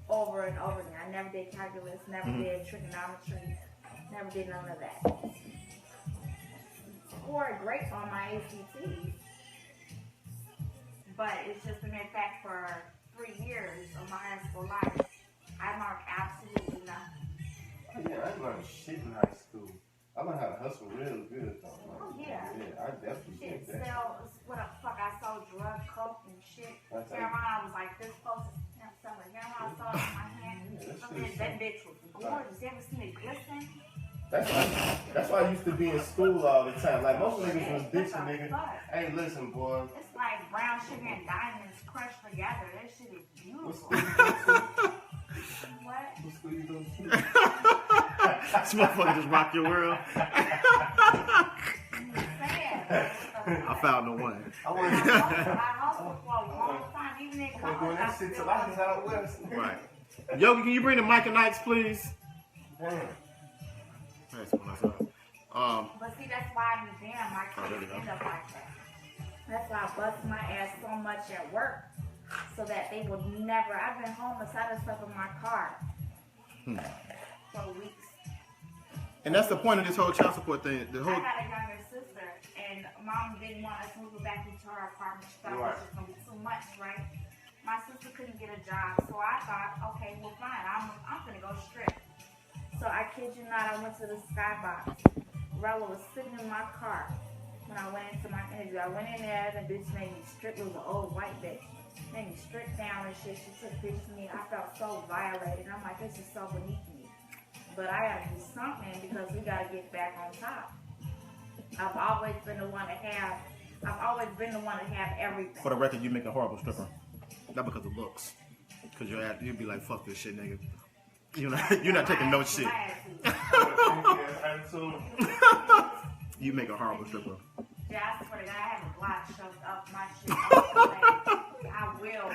over and over again. I never did calculus, never did trigonometry, never did none of that. Scored great on my ACTs, but it's just a mere fact for 3 years of my high school life, I learned absolutely nothing. Yeah, I learned shit in high school. I learned how to hustle real good though. Oh yeah. Yeah, I definitely Shit, did that. what the fuck, I sold drugs, coke, and shit. Grandma was like this close to selling. Grandma saw it in my hand. That bitch was gorgeous. You ever seen it glisten? That's why I used to be in school all the time. Like most niggas was bitching, nigga. Hey, listen, boy. It's like brown sugar and diamonds crushed together. That shit is beautiful. What? What school you go to? This motherfucker just rock your world. I found the one. I want I hustled for a long time, even in college. doing that shit till I was out west. Right. Yogi, can you bring the mic and Nikes, please? Damn. That's what I saw. But see, that's why I be damn, my kids end up like that. That's why I bust my ass so much at work, so that they would never. I've been homeless. I done slept in my car for weeks. And that's the point of this whole child support thing. I got a younger sister, and mom didn't want us to move back into her apartment. She thought it was just gonna be too much, right? My sister couldn't get a job, so I thought, okay, well, fine. I'm gonna go strip. So I kid you not, I went to the Skybox. Rella was sitting in my car when I went into my interview. I went in there, and the bitch made me strip. It was an old white bitch. Made me strip down and shit. She took pictures of me. I felt so violated. I'm like, this is so beneath me. But I gotta do something because we gotta get back on top. I've always been the one to have everything. For the record, you make a horrible stripper. Not because of looks. Because you'd be like, fuck this shit, nigga. You're not taking no shit. You make a horrible stripper. Yeah, I swear to God, I have a block shoved up my shit. I will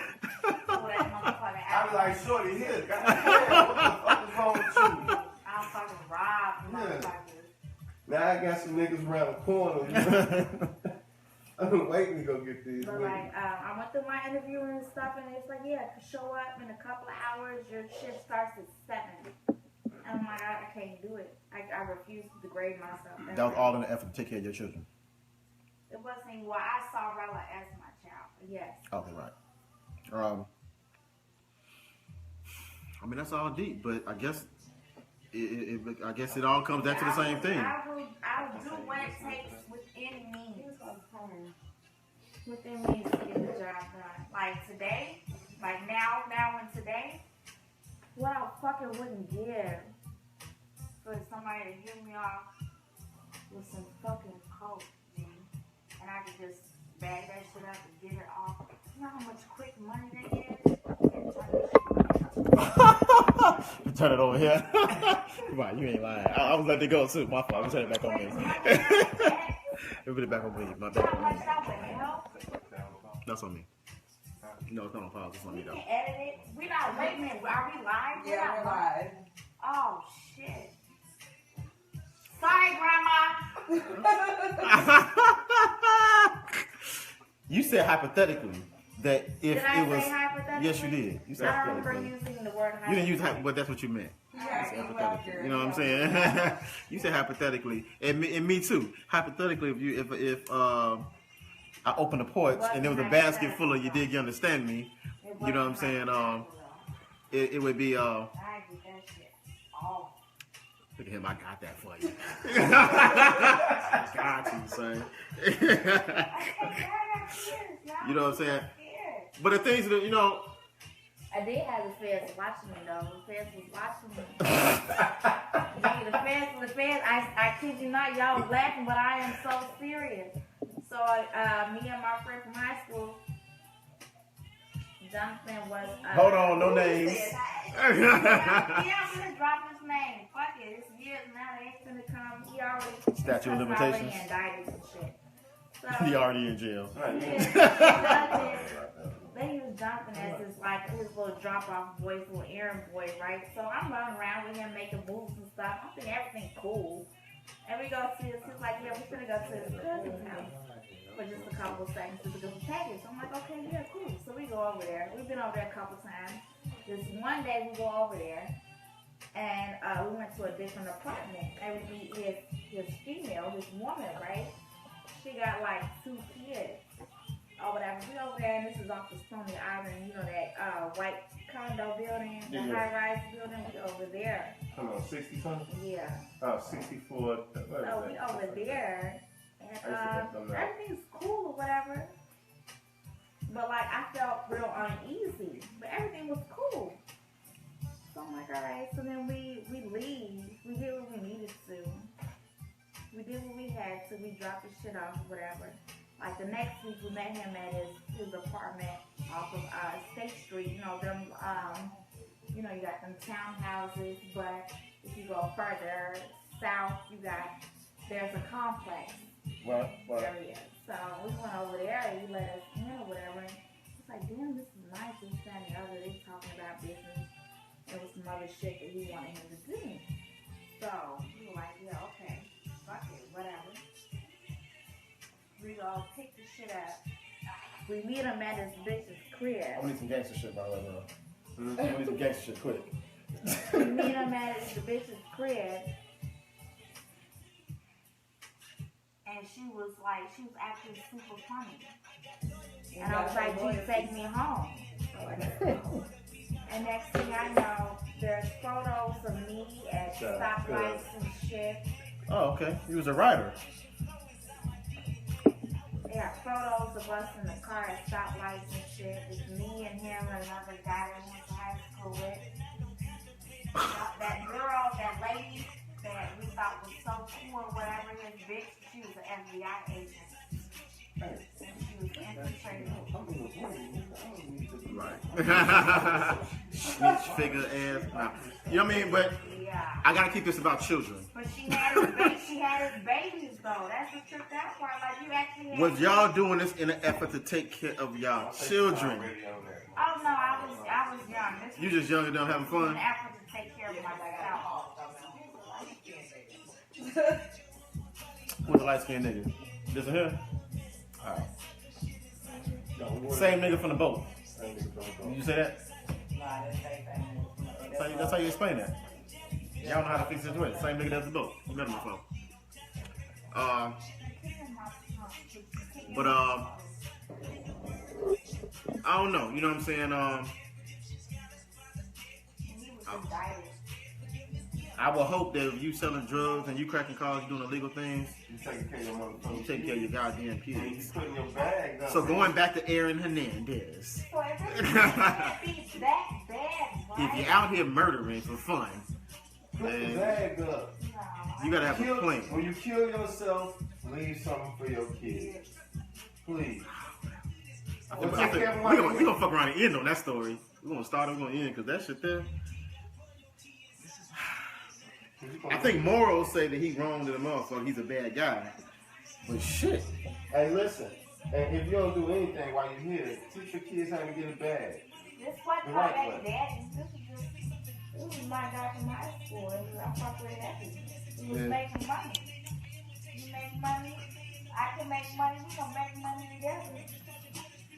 pull that motherfucker out. I'm like, shorty, here. What the fuck is wrong with you? I'll fucking rob motherfuckers. Now I got some niggas around the corner. You know? I'm waiting to go get these. But like, I went through my interview and stuff, and it's like, yeah, show up in a couple of hours. Your shift starts at 7. And I'm like, I can't do it. I refuse to degrade myself. That was all in the effort to take care of your children. It wasn't even, well, I saw Rella as my child. Yes. Okay, right. I mean, that's all deep, but I guess I guess it all comes down to the same thing. I will do what it takes within me. Within me to get the job done. Like today, like now and today, what I fucking wouldn't give for somebody to hit me off with some fucking coke, man. And I could just bag that shit up and get it off. You know how much quick money they get? Turn it over here. Come on, you ain't lying. I was letting it go too. My fault. I'm turning it back on me. Put it back on me. My bad. That's on me. No, it's not on pause. It's on me though. We can edit it. We not wait a minute. Are we live? Yeah, we're live. Oh shit. Sorry, Grandma. You said hypothetically that if Did I it was. say hypothetically? Yes, you did. You said I don't remember hypothetically. using the word hypothetically. You didn't use but that's what you meant. Hypothetically. You know what I'm saying? You said hypothetically, and me too. Hypothetically, if I opened the porch and there was a basket full of you understand me? You know what I'm saying? It would be I get that shit off. Look at him, I got that for you. Got you, son. You know what I'm saying? But the things that, you know. I did have the feds watching me though. The feds was watching me. the feds, I kid you not, y'all was laughing, but I am so serious. So me and my friend from high school, Jonathan was. Hold on, no names. Yeah, I'm gonna drop his name. Fuck it, it's years now. They ain't gonna come. He already. Statute of limitations. Already indicted and shit. So, He already in jail. Then he was Jonathan as his little drop off boy, his little errand boy, right? So I'm running around with him making moves and stuff. I'm thinking everything cool. And we go see his, he's like, yeah, we're gonna go to his cousin's house for just a couple of seconds to go package. So I'm like, okay, yeah, cool. So we go over there. We've been over there a couple times. This one day we go over there and we went to a different apartment. And we meet his female, his woman, right? She got like 2 kids or whatever. We over there and this is off the Stony Island, you know, that white condo building, the high-rise building. We over there. Come on, 60 something? Yeah. 64. So we over there, and everything's cool or whatever. But like I felt real uneasy, but everything was cool. So I'm like, all right. So then we leave. We did what we needed to. We did what we had to. We dropped the shit off, whatever. Like the next week, we met him at his apartment off of State Street. You know them. You know, you got them townhouses, but if you go further south, there's a complex area. So we went over there and he let us in or whatever. It's like, damn, this is nice. This, that, and the other. They talking about business. There was some other shit that he wanted him to do. So we were like, yeah, okay, fuck it, whatever. We go pick the shit up. We meet him at his bitch's crib. I need some gangster shit, by the way, bro. I need some gangster shit, quick. We meet him at the bitch's crib. And she was actually super funny. And I was like, "Gee, take me home." And next thing I know, there's photos of me at stoplights and shit. Oh, okay. He was a writer. Yeah, photos of us in the car at stoplights and shit. It's me and him and another guy that we went to high school with. That girl, that lady that we thought was so cool or whatever, his bitch, she was an FBI agent. And she was infiltrated. Right. Snitch figure ass. Nah. You know what I mean? But yeah. I gotta keep this about children. But she had his babies though. That's the trick that part. Like you actually had Was y'all doing this in an effort to take care of y'all children? Oh no, I was young. This You just young and dumb having was fun? an effort to take care of myself. Who's a light skinned nigga? This one here? Alright. Same nigga from the boat. You say that? That's how you explain that. Y'all know how to fix the situation. Same nigga that's the boat. You met him before. But I don't know. You know what I'm saying? I will hope that if you selling drugs and you cracking cars, you doing illegal things, You taking care of your motherfucker. you taking care of your goddamn And you kids. putting your bag up. So going back to Aaron Hernandez, So it really can't be that bad, if right? you're out here murdering for fun, Put the man, bag up. you gotta have a Kill- plan. When you kill yourself, leave something for your kids. Please. We gonna fuck around and end on that story. We're gonna start and we're gonna end because that shit there. I think morals say that he wronged the motherfucker. He's a bad guy. But shit. Hey, listen. And if you don't do anything while you're here, teach your kids how to get a bag. This wasn't The my right baby way. daddy. This was my guy from high school. I fucked with that. He was Yeah. making money. You make money. I can make money. We gonna make money together.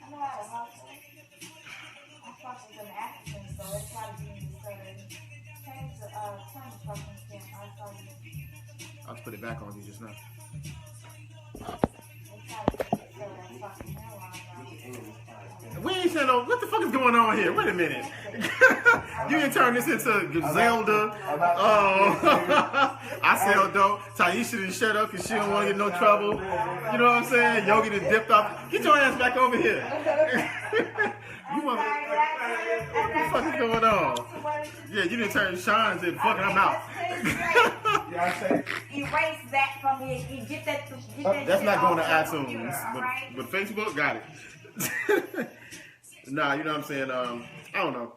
I know how to hustle. I fuck with them Africans, so it's gotta be in the southern. Change the fucking skin. I saw you. I'll just put it back on you just now. It's gotta be in the southern fucking hairline. We ain't saying no. What the fuck is going on here? Wait a minute. You didn't turn this into Zelda. I sell dope. Taisha didn't shut up because she don't want to get no trouble. You know what I'm saying? Yogi done dipped off. Get your ass back over here. You want? What the fuck is going on? Yeah, you didn't turn Sean and said, "Fuck it, I'm out." Yeah, I say, Erase that from here. You get that. Get that That's shit not going to off your computer, iTunes, alright? but Facebook got it. Nah, you know what I'm saying? I don't know.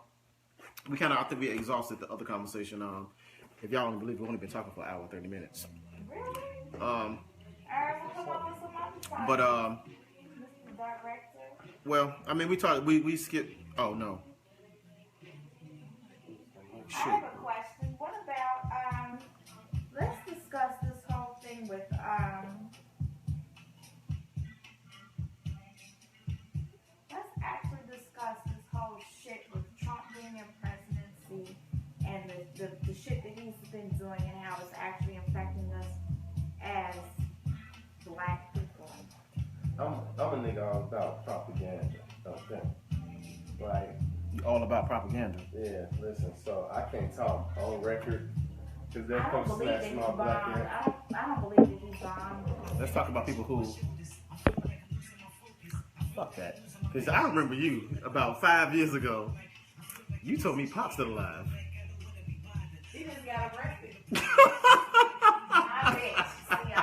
We kind of, I think we exhausted the other conversation. If y'all don't believe, we've only been talking for an hour and 30 minutes. Really? Um, Alright, we'll come up with some other time. but Mr. Director. well, I mean, we talked. We skipped. Oh no. I have a question. What about let's discuss this whole thing with let's actually discuss this whole shit with Trump being in presidency and the shit that he's been doing and how it's actually affecting us as black people. I'm a nigga all about propaganda. Okay. Like, All about propaganda. yeah, listen, so I can't talk on record because they'll I don't come believe that snatch he my bombed. black ass. I don't believe that he bombed. Let's talk about people who. Fuck that. Because I remember you about 5 years ago. You told me Pop's still alive. He just got arrested. I bet. See, I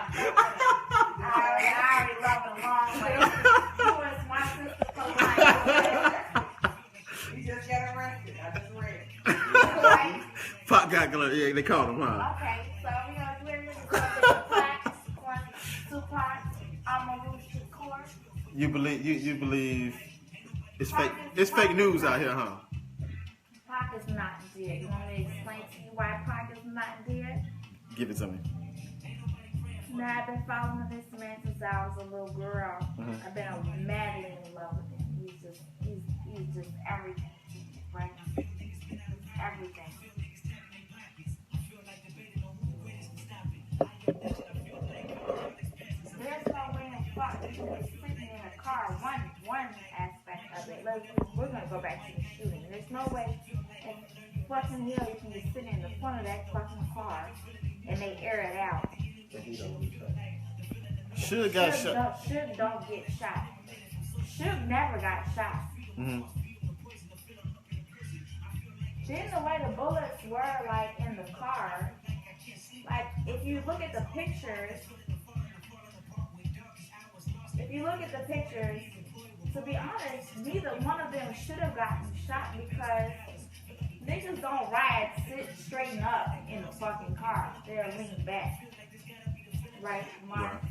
already love it a long way. You was my sister for life. He just got arrested. I just read. Right? Pop got glory. Yeah, they called him, huh? Okay, so you know, we're looking for Tupac, Amaru Shakur. You believe it's fake. It's fake news out here, huh? Pac is not dead. You want me to explain to you why Pac is not dead? Give it to me. Now, I've been following this man since I was a little girl. Mhm. I've been madly in love with him. He's just everything to me, right? He's everything. There's no way in fuck you can be sitting in a car. One aspect of it. We're gonna go back to the shooting. There's no way in fucking hell you can be sitting in the front of that fucking car and they air it out. Should got shot. Suge don't get shot. Suge never got shot. Mm-hmm. Then the way the bullets were like in the car, like if you look at the pictures, to be honest, neither one of them should have gotten shot because niggas don't ride sit straighten up in the fucking car. They're lean back. Right? Mark,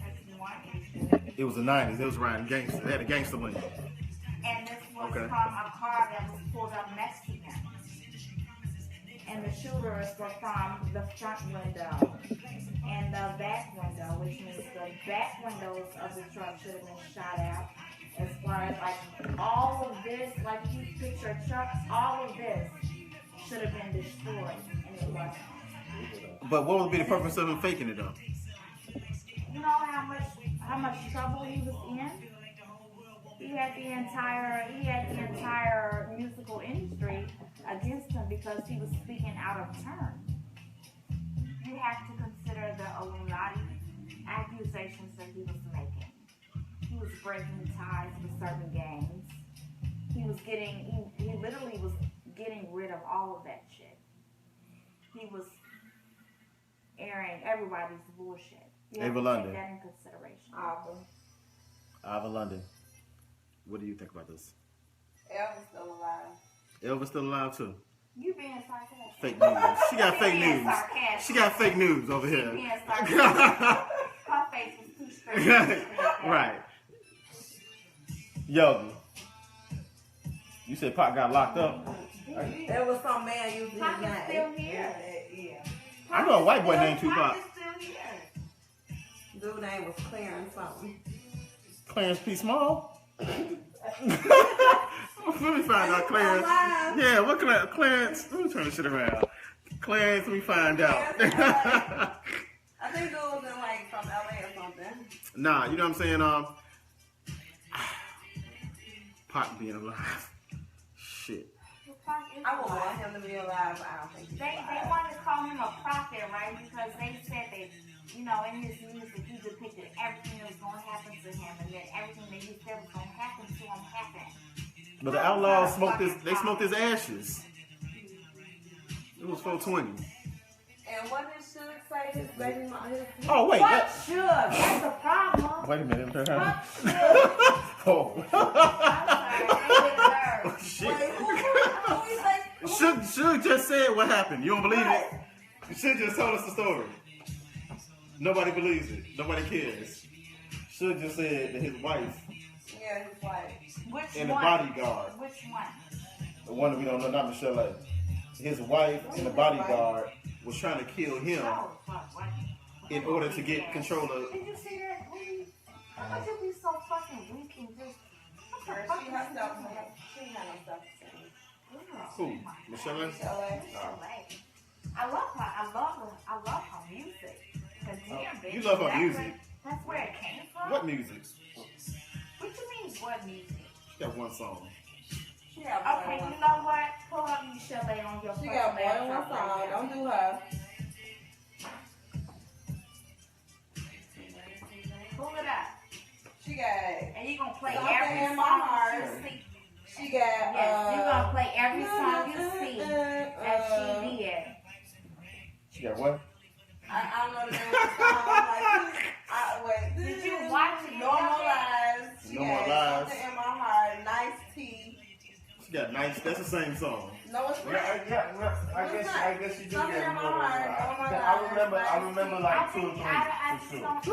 It was the 90s. It was riding gangster. They had a gangster lean. and this was Okay. from a car that was pulled up next to him. And the shooters were from the front window and the back window, which means the back windows of the truck should have been shot out. As far as like all of this, like you picture a truck, all of this should have been destroyed, and it wasn't. But what would be the purpose of him faking it though? You know how much trouble he was in? He had the entire musical industry against him because he was speaking out of turn. you have to consider the Illuminati accusations that he was making. He was breaking ties with certain gangs. He literally was getting rid of all of that shit. He was airing everybody's bullshit. You have Ava to London. take that in consideration. Ava London. What do you think about this? Elvis still alive. Elvis still alive too. You being sarcastic. Fake news. She got fake Being news. sarcastic. She got fake news over Being here. sarcastic. Her face was too straight. Right. Yogi. You said Pac got locked up. There was some man using his Pac is still name. here. I know a white boy named Tupac. Pac is still here. Dude name was Clarence something. Clarence P. Small. Let me find out, Clarence. Alive. Yeah, what Clarence? Let me turn this shit around. Clarence, let me find out. I think dude was in like from LA or something. Nah, you know what I'm saying? Pac being alive. Shit. Pac is I would alive. want him to be alive, but I don't think he's They alive. wanted to call him a prophet, right? Because they said that, you know, in his music, he depicted everything that was going to happen to him, and then everything that he said was going to happen to him happened. But the Outlaws smoked his ashes. It was 420. And what did Suge say? His baby mom. Oh wait. What should? That's the problem. Wait a minute. What should? Oh. I'm sorry. Shit. Wait, who he say? Suge just said what happened. You don't believe it? Suge just told us the story. Nobody believes it. Nobody cares. Suge just said that his wife Yeah, his wife. Which and the one? bodyguard, Which one? the one that we don't know, not Michelle A. His wife and the bodyguard was trying to kill him Oh, fuck, what? in order to get control of. Did you see that movie? How could you be so fucking weak and just... What the fuck She is herself. this? She ain't got no stuff to say. Who? Michelle A? Michelle A. I love her. I love her music. 'Cause damn, bitch, You love her that's music? where- That's where it came from? What music? What you mean, what music? She got one song. She got Okay, you know what? Pull up Michelle A on your She phone. got more than one song. Don't do her. Pull it up. She got. And you're going to play Something every in my song heart. you see. She got. Yes, you're going to play every song you see as she did. She got what? I don't know the name of the song. Wait. Did you watch it? Normal Lives. She Normal got Lives. Something in my heart. Nice tea. She got nice. That's the same song. No, it's not. I guess you do Something get in my more than heart. that. Oh my I God. remember like 2 or 3 I for just sure. don't...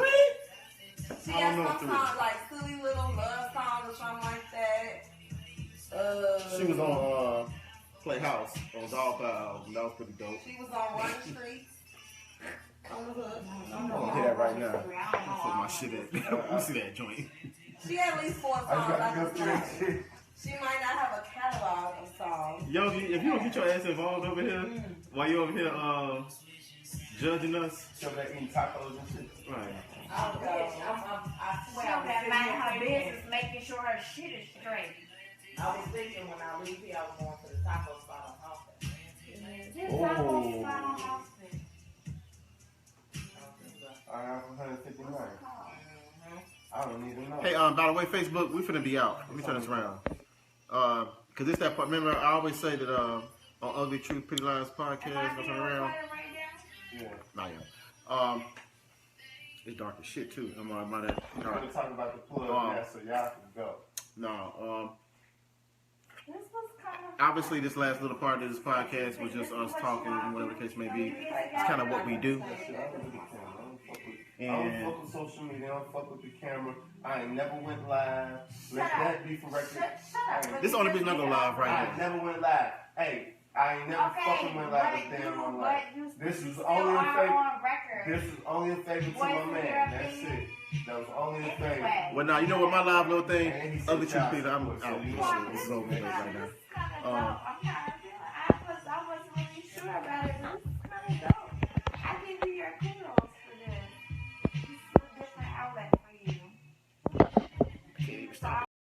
She I got don't know some three. songs like Silly Little Love Song or something like that. She was on Playhouse on Dollhouse, and that was pretty dope. She was on Run Streets. On the hood. I'm gonna hear that right now. Put my shit in. Let me see that joint. She had at least 4 songs. I just know. She might not have a catalog of songs. Yo, if you don't get your ass involved over here, while you over here judging us, So they eating tacos and shit. right? I'll go. I She swear I don't was have sitting mind here her thinking, business, making sure her shit is straight. I was thinking when I leave here, I was going to the taco spot on Houston. This Oh. taco spot on Houston. I got 159. I don't even know. Hey, by the way, Facebook, we finna be out. Let me turn this around. Cause it's that part. Remember, I always say that on Ugly Truth Pretty Lies podcast, I turn around. Yeah. Not yet. It's dark as shit too. I'm about that. We're going to talk about the plug now, so y'all can go. No. This was kind of... Obviously, this last little part of this podcast was just us talking, whatever the case may be. It's kind of what we do. Shit, I don't do the camera. I don't fuck with social media. I don't fuck with the camera. I ain't never went live. Let that be for record. Shut up. This the only reason I go live right I now. never went live. Hey, I ain't never fucking went live a day in my life. This is only a favor. This is only a favor to my man. That's it. That was only a favor. Well, now you know what my live little thing. And he said Ugly Truth child Pretty. I'm support, out. so you Shit, this is over with right now. I wasn't really sure about it.